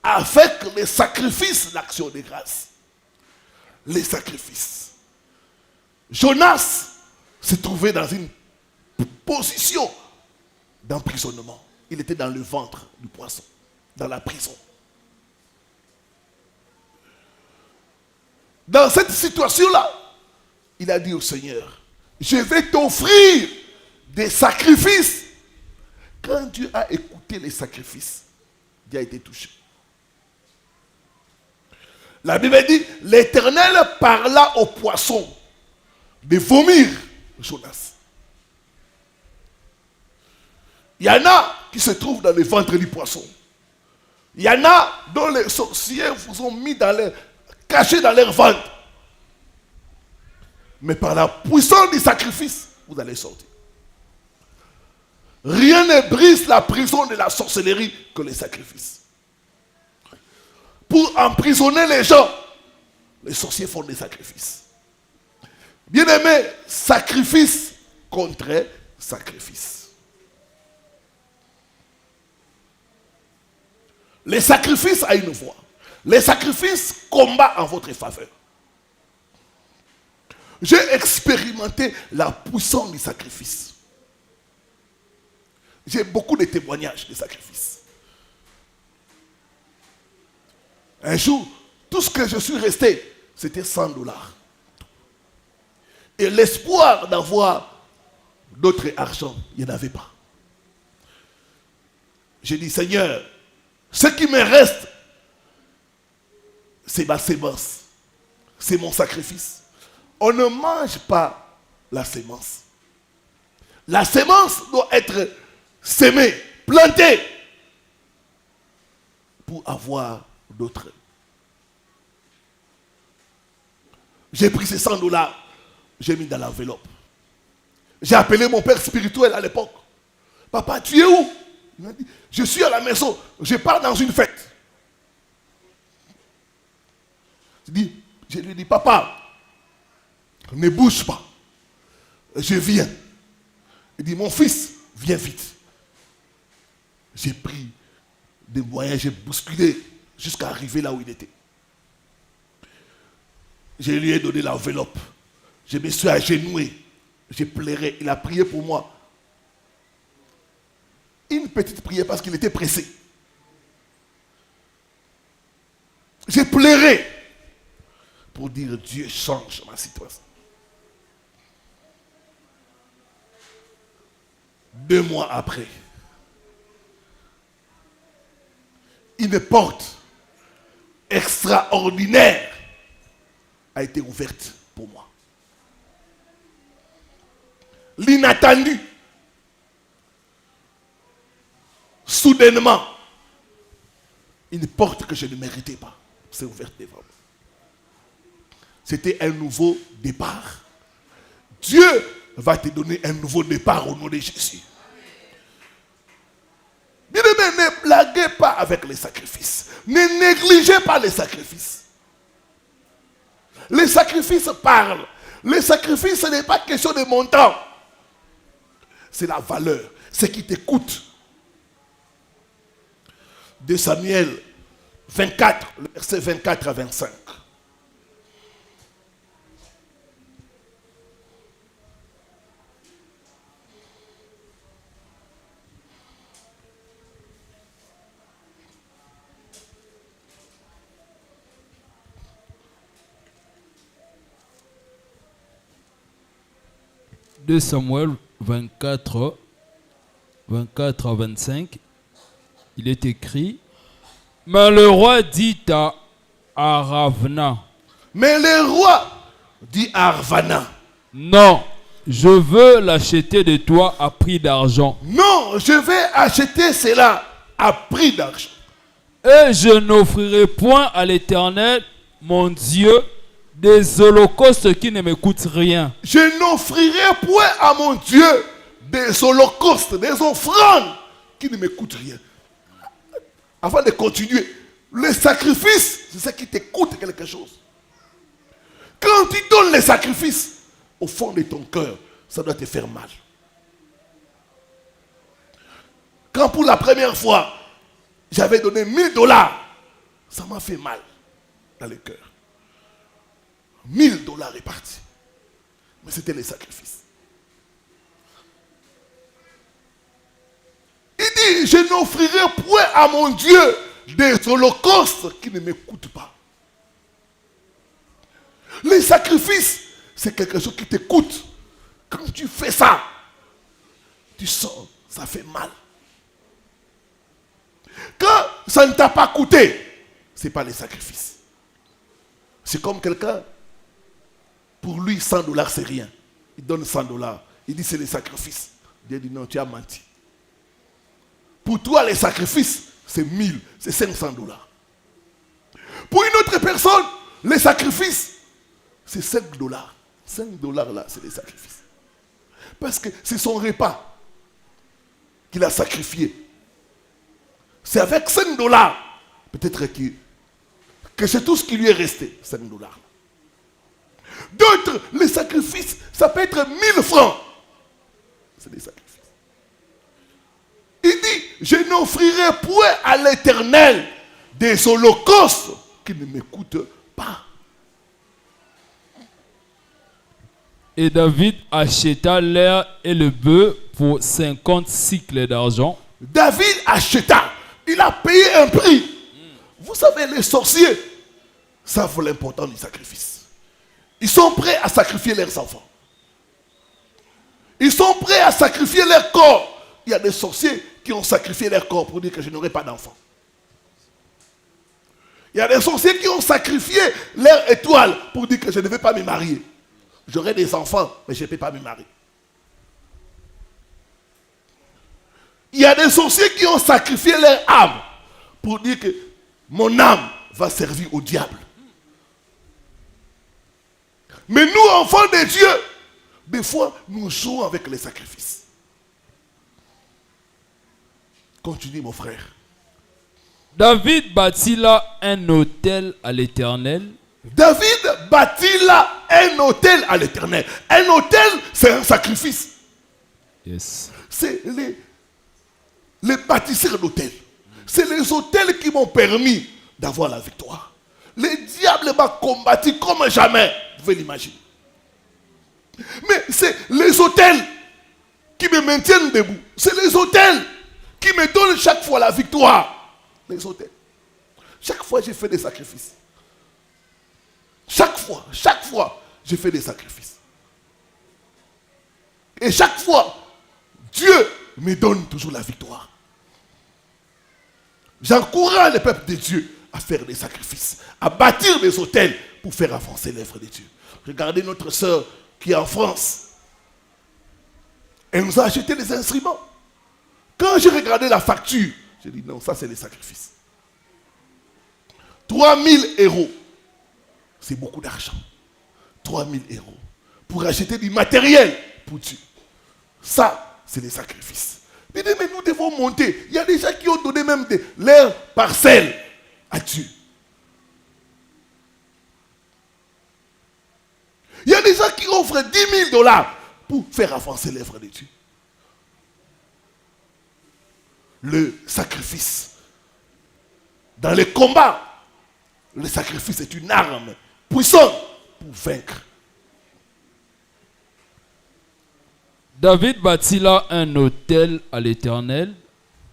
Speaker 1: avec les sacrifices d'action de grâce. Les sacrifices. Jonas se trouvait dans une position d'emprisonnement. Il était dans le ventre du poisson, dans la prison. Dans cette situation-là, il a dit au Seigneur, je vais t'offrir des sacrifices. Quand Dieu a écouté les sacrifices, Dieu a été touché. La Bible dit, l'Éternel parla au poisson de vomir Jonas. Il y en a qui se trouvent dans le ventre du poisson. Il y en a dont les sorciers vous ont mis cachés dans leur ventre. Mais par la puissance du sacrifice, vous allez sortir. Rien ne brise la prison de la sorcellerie que les sacrifices. Pour emprisonner les gens, les sorciers font des sacrifices. Bien aimé, sacrifice contre sacrifice. Les sacrifices a une voix. Les sacrifices combattent en votre faveur. J'ai expérimenté la puissance du sacrifice. J'ai beaucoup de témoignages de sacrifices. Un jour, tout ce que je suis resté, c'était $100. Et l'espoir d'avoir d'autres argent, il n'y en avait pas. J'ai dit, Seigneur, ce qui me reste, c'est ma sémence. C'est mon sacrifice. On ne mange pas la sémence. La sémence doit être sémée, plantée, pour avoir d'autres. J'ai pris ces $100, j'ai mis dans l'enveloppe. J'ai appelé mon père spirituel à l'époque. Papa, tu es où? Il m'a dit, je suis à la maison, je pars dans une fête. Je lui dis, papa, ne bouge pas. Je viens. Il dit, mon fils, viens vite. J'ai pris des moyens, j'ai bousculé jusqu'à arriver là où il était. Je lui ai donné l'enveloppe. Je me suis agenouillé. J'ai pleuré. Il a prié pour moi. Une petite prière parce qu'il était pressé. J'ai pleuré pour dire Dieu change ma situation. 2 mois après, une porte extraordinaire a été ouverte pour moi. L'inattendu, soudainement, une porte que je ne méritais pas s'est ouverte devant moi. C'était un nouveau départ. Dieu va te donner un nouveau départ au nom de Jésus. Bien-aimé, ne blaguez pas avec les sacrifices. Ne négligez pas les sacrifices. Les sacrifices parlent. Les sacrifices, ce n'est pas question de montant. C'est la valeur. Ce qui te coûte. 2 Samuel 24, le verset 24 à 25.
Speaker 2: De Samuel 24 à 25, il est écrit, mais le roi dit à Aravna,
Speaker 1: mais le roi dit à Arvana,
Speaker 2: non, je veux l'acheter de toi à prix d'argent.
Speaker 1: non, je vais acheter cela à prix d'argent.
Speaker 2: Et je n'offrirai point à l'Éternel, mon Dieu, des holocaustes qui ne me coûtent rien.
Speaker 1: Je n'offrirai point à mon Dieu des holocaustes, des offrandes qui ne me coûtent rien. Avant de continuer, le sacrifice, c'est ce qui te coûte quelque chose. Quand tu donnes les sacrifices, au fond de ton cœur, ça doit te faire mal. Quand pour la première fois, j'avais donné $1000, ça m'a fait mal dans le cœur. $1000 est parti. Mais c'était les sacrifices. Il dit, je n'offrirai point à mon Dieu des holocaustes qui ne me coûtent pas. Les sacrifices, c'est quelque chose qui te coûte. Quand tu fais ça, tu sens, ça fait mal. Quand ça ne t'a pas coûté, ce n'est pas les sacrifices. C'est comme quelqu'un, pour lui, $100, c'est rien. Il donne $100. Il dit, c'est les sacrifices. Dieu dit, non, tu as menti. Pour toi, les sacrifices, c'est 1000, c'est $500. Pour une autre personne, les sacrifices, c'est $5. $5 là, c'est les sacrifices. Parce que c'est son repas qu'il a sacrifié. C'est avec $5, peut-être que c'est tout ce qui lui est resté, $5. D'autres, les sacrifices, ça peut être 1000 francs. C'est des sacrifices. Il dit, je n'offrirai point à l'Éternel des holocaustes qui ne me coûtent pas.
Speaker 2: Et David acheta l'air et le bœuf pour 50 cycles d'argent.
Speaker 1: David acheta. Il a payé un prix. Vous savez, les sorciers savent l'importance du sacrifice. Ils sont prêts à sacrifier leurs enfants. Ils sont prêts à sacrifier leur corps. Il y a des sorciers qui ont sacrifié leur corps pour dire que je n'aurai pas d'enfant. Il y a des sorciers qui ont sacrifié leur étoile pour dire que je ne vais pas me marier. J'aurai des enfants, mais je ne peux pas me marier. Il y a des sorciers qui ont sacrifié leur âme pour dire que mon âme va servir au diable. Mais nous, enfants de Dieu, des fois, nous jouons avec les sacrifices. Continue, mon frère.
Speaker 2: David bâtit là un autel à l'Éternel.
Speaker 1: David bâtit là un autel à l'Éternel. Un autel, c'est un sacrifice.
Speaker 2: Yes.
Speaker 1: C'est les bâtisseurs d'autels. C'est les autels qui m'ont permis d'avoir la victoire. Le diable m'a combattu comme jamais. Vous pouvez l'imaginer. Mais c'est les autels qui me maintiennent debout. C'est les autels qui me donnent chaque fois la victoire. Les autels. Chaque fois, j'ai fait des sacrifices. Chaque fois, j'ai fait des sacrifices. Et chaque fois, Dieu me donne toujours la victoire. J'encourage le peuple de Dieu à faire des sacrifices, à bâtir des autels pour faire avancer l'œuvre de Dieu. Regardez notre sœur qui est en France. Elle nous a acheté des instruments. Quand j'ai regardé la facture, j'ai dit non, ça c'est les sacrifices. 3000 €. C'est beaucoup d'argent. 3000 € pour acheter du matériel pour Dieu. Ça, c'est les sacrifices. Mais nous devons monter. Il y a des gens qui ont donné même leurs parcelles à Dieu. Il y a des gens qui offrent 10 000 $ pour faire avancer l'œuvre de Dieu. Le sacrifice. Dans les combats, le sacrifice est une arme puissante pour vaincre.
Speaker 2: David bâtit là un autel à l'Éternel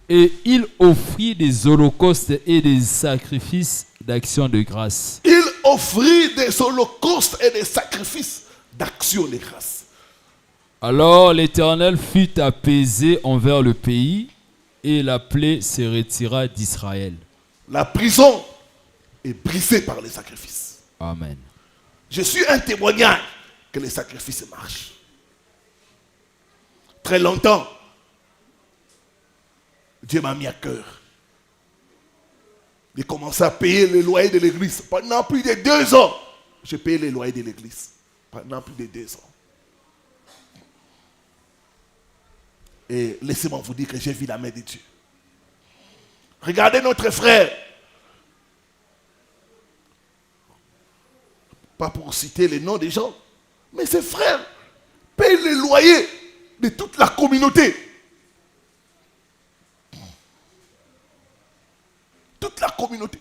Speaker 2: et il offrit des holocaustes et des sacrifices d'action de grâce.
Speaker 1: Il offrit des holocaustes et des sacrifices d'action de grâce.
Speaker 2: Alors l'Éternel fut apaisé envers le pays et la plaie se retira d'Israël.
Speaker 1: La prison est brisée par les sacrifices.
Speaker 2: Amen.
Speaker 1: Je suis un témoignage que les sacrifices marchent. Très longtemps, Dieu m'a mis à cœur de commencer à payer les loyers de l'église. Pendant plus de 2 ans, j'ai payé les loyers de l'église. Pendant plus de 2 ans. Et laissez-moi vous dire que j'ai vu la main de Dieu. Regardez notre frère. Pas pour citer les noms des gens, mais ses frères payent les loyers de toute la communauté. Toute la communauté.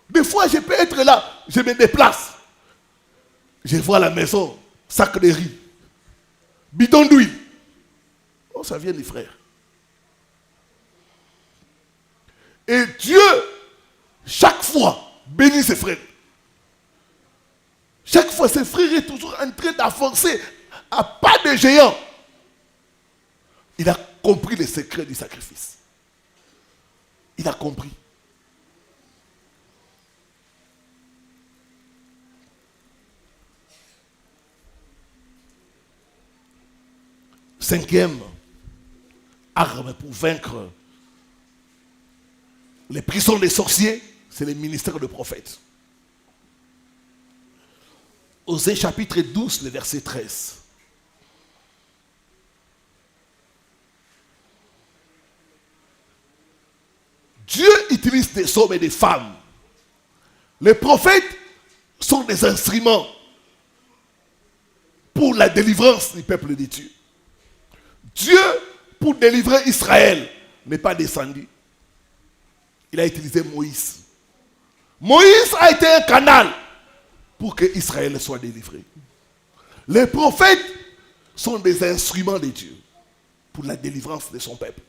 Speaker 1: Des fois, je peux être là, je me déplace. Je vois la maison, sac de riz, bidon d'huile. Oh, ça vient des frères. Et Dieu, chaque fois, bénit ses frères. Chaque fois, ses frères est toujours en train d'avancer à pas de géant. Il a compris les secrets du sacrifice. Il a compris. Cinquième arme pour vaincre les prisons des sorciers, c'est le ministère de prophète. Osée chapitre 12, le verset 13. Dieu utilise des hommes et des femmes. Les prophètes sont des instruments pour la délivrance du peuple de Dieu. Dieu, pour délivrer Israël, n'est pas descendu. Il a utilisé Moïse. Moïse a été un canal pour que Israël soit délivré. Les prophètes sont des instruments de Dieu pour la délivrance de son peuple.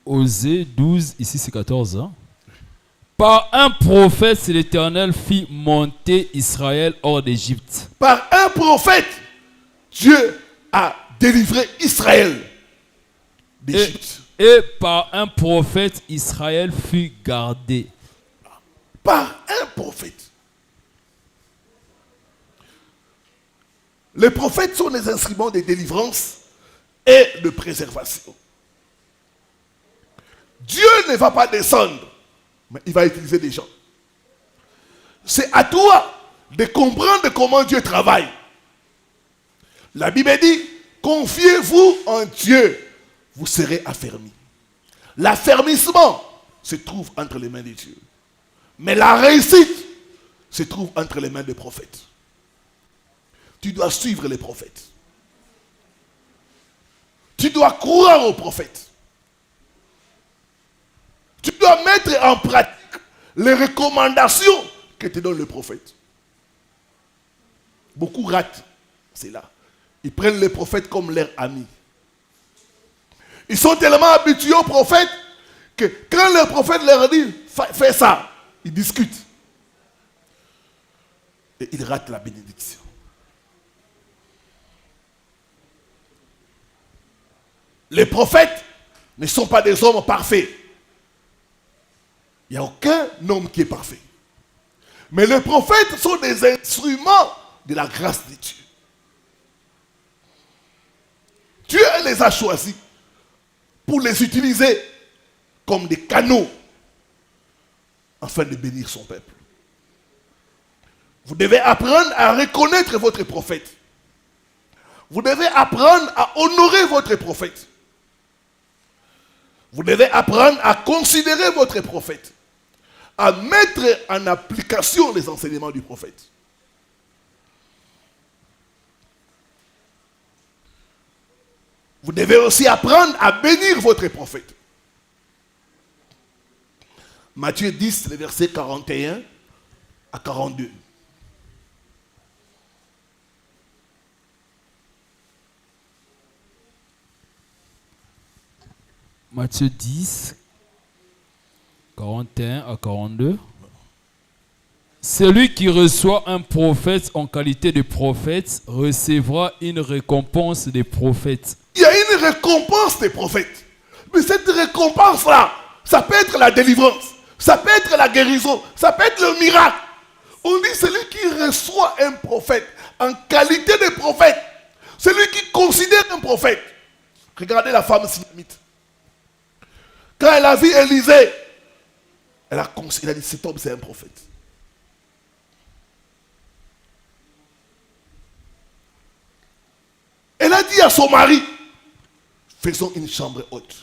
Speaker 2: Osée 12, ici c'est 14. Hein? Par un prophète, l'Éternel fit monter Israël hors d'Égypte.
Speaker 1: Par un prophète, Dieu a délivré Israël d'Égypte.
Speaker 2: Et par un prophète, Israël fut gardé.
Speaker 1: Par un prophète. Les prophètes sont des instruments de délivrance et de préservation. Dieu ne va pas descendre, mais il va utiliser des gens. C'est à toi de comprendre comment Dieu travaille. La Bible dit, confiez-vous en Dieu, vous serez affermis. L'affermissement se trouve entre les mains de Dieu. Mais la réussite se trouve entre les mains des prophètes. Tu dois suivre les prophètes. Tu dois croire aux prophètes. Tu dois mettre en pratique les recommandations que te donne le prophète. Beaucoup ratent cela. Ils prennent les prophètes comme leurs amis. Ils sont tellement habitués aux prophètes que quand le prophète leur dit fais ça, ils discutent. Et ils ratent la bénédiction. Les prophètes ne sont pas des hommes parfaits. Il n'y a aucun homme qui est parfait. Mais les prophètes sont des instruments de la grâce de Dieu. Dieu les a choisis pour les utiliser comme des canaux afin de bénir son peuple. Vous devez apprendre à reconnaître votre prophète. Vous devez apprendre à honorer votre prophète. Vous devez apprendre à considérer votre prophète, à mettre en application les enseignements du prophète. Vous devez aussi apprendre à bénir votre prophète. Matthieu 10, les versets 41 à 42.
Speaker 2: Matthieu 10, 41 à 42. Celui qui reçoit un prophète en qualité de prophète recevra une récompense des prophètes.
Speaker 1: Il y a une récompense des prophètes. Mais cette récompense-là, ça peut être la délivrance, ça peut être la guérison, ça peut être le miracle. On dit celui qui reçoit un prophète en qualité de prophète, celui qui considère un prophète. Regardez la femme Sinamite. Quand elle a vu Élisée, elle a dit cet homme c'est un prophète. Elle a dit à son mari, faisons une chambre haute.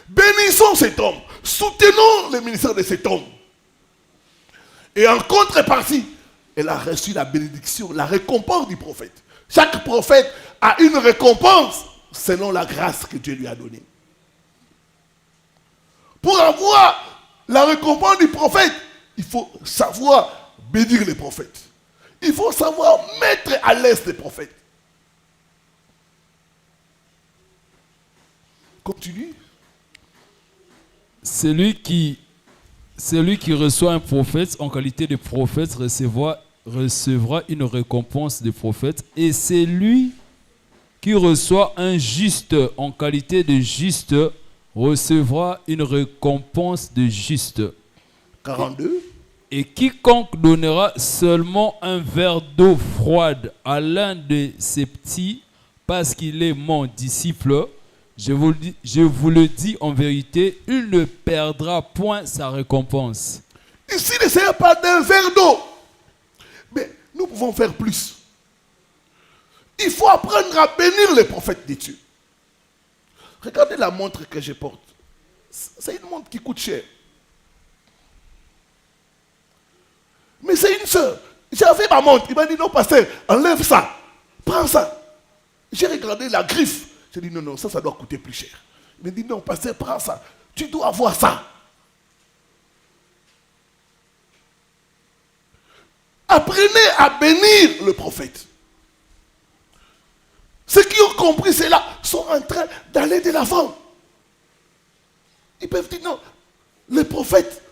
Speaker 1: Bénissons cet homme. Soutenons le ministère de cet homme. Et en contrepartie, elle a reçu la bénédiction, la récompense du prophète. Chaque prophète a une récompense selon la grâce que Dieu lui a donnée. Pour avoir la récompense du prophète, il faut savoir bénir les prophètes. Il faut savoir mettre à l'aise les prophètes. Continue.
Speaker 2: Celui qui reçoit un prophète en qualité de prophète recevra une récompense de prophète. Et celui qui reçoit un juste en qualité de juste recevra une récompense de juste.
Speaker 1: 42.
Speaker 2: Et quiconque donnera seulement un verre d'eau froide à l'un de ses petits, parce qu'il est mon disciple, je vous le dis en vérité, il ne perdra point sa récompense.
Speaker 1: Ici, ne sert pas d'un verre d'eau. Mais nous pouvons faire plus. Il faut apprendre à bénir les prophètes de Dieu. Regardez la montre que je porte. C'est une montre qui coûte cher. Mais c'est une sœur. J'avais ma montre. Il m'a dit non, pasteur, enlève ça. Prends ça. J'ai regardé la griffe. J'ai dit non, ça doit coûter plus cher. Il m'a dit non, pasteur, prends ça. Tu dois avoir ça. Apprenez à bénir le prophète. Ceux qui ont compris cela sont en train d'aller de l'avant. Ils peuvent dire non, le prophète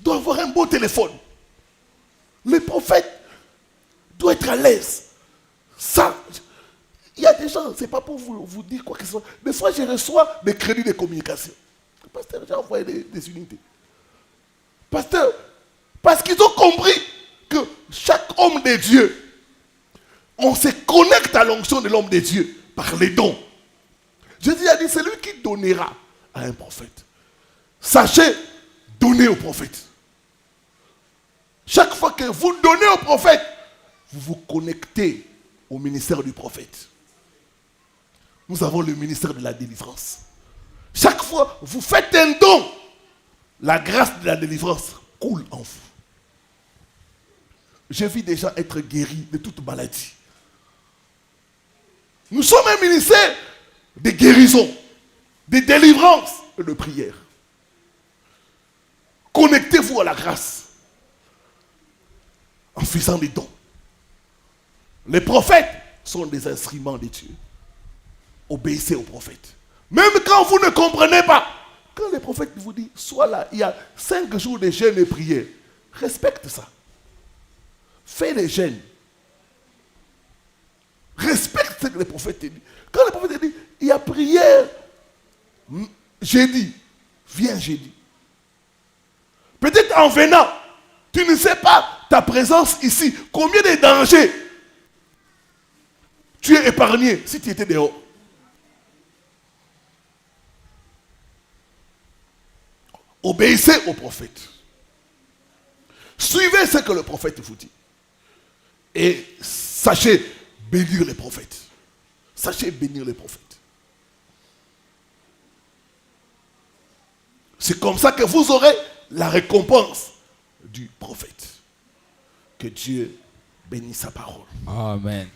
Speaker 1: doit avoir un beau téléphone. Le prophète doit être à l'aise. Ça, il y a des gens, ce n'est pas pour vous dire quoi que ce soit. Des fois, je reçois des crédits de communication. Pasteur, j'ai envoyé des unités. Pasteur, parce qu'ils ont compris que chaque homme de Dieu, on se connecte à l'onction de l'homme de Dieu par les dons. Jésus a dit, c'est lui qui donnera à un prophète. Sachez, donnez au prophète. Chaque fois que vous donnez au prophète, vous vous connectez au ministère du prophète. Nous avons le ministère de la délivrance. Chaque fois que vous faites un don, la grâce de la délivrance coule en vous. J'ai vu des gens être guéris de toute maladie. Nous sommes un ministère de guérison, de délivrance et de prière. Connectez-vous à la grâce en faisant des dons. Les prophètes sont des instruments de Dieu. Obéissez aux prophètes. Même quand vous ne comprenez pas, quand les prophètes vous disent, sois là, il y a 5 jours de jeûne et prière, respecte ça. Fais les jeûnes. Respecte ce que les prophètes te disent. Quand les prophètes te disent, il y a prière jeudi, viens jeudi. Peut-être en venant, tu ne sais pas ta présence ici. Combien de dangers tu es épargné si tu étais dehors. Obéissez au prophète. Suivez ce que le prophète vous dit. Et sachez bénir les prophètes. Sachez bénir les prophètes. C'est comme ça que vous aurez la récompense du prophète. Que Dieu bénisse sa parole.
Speaker 2: Amen.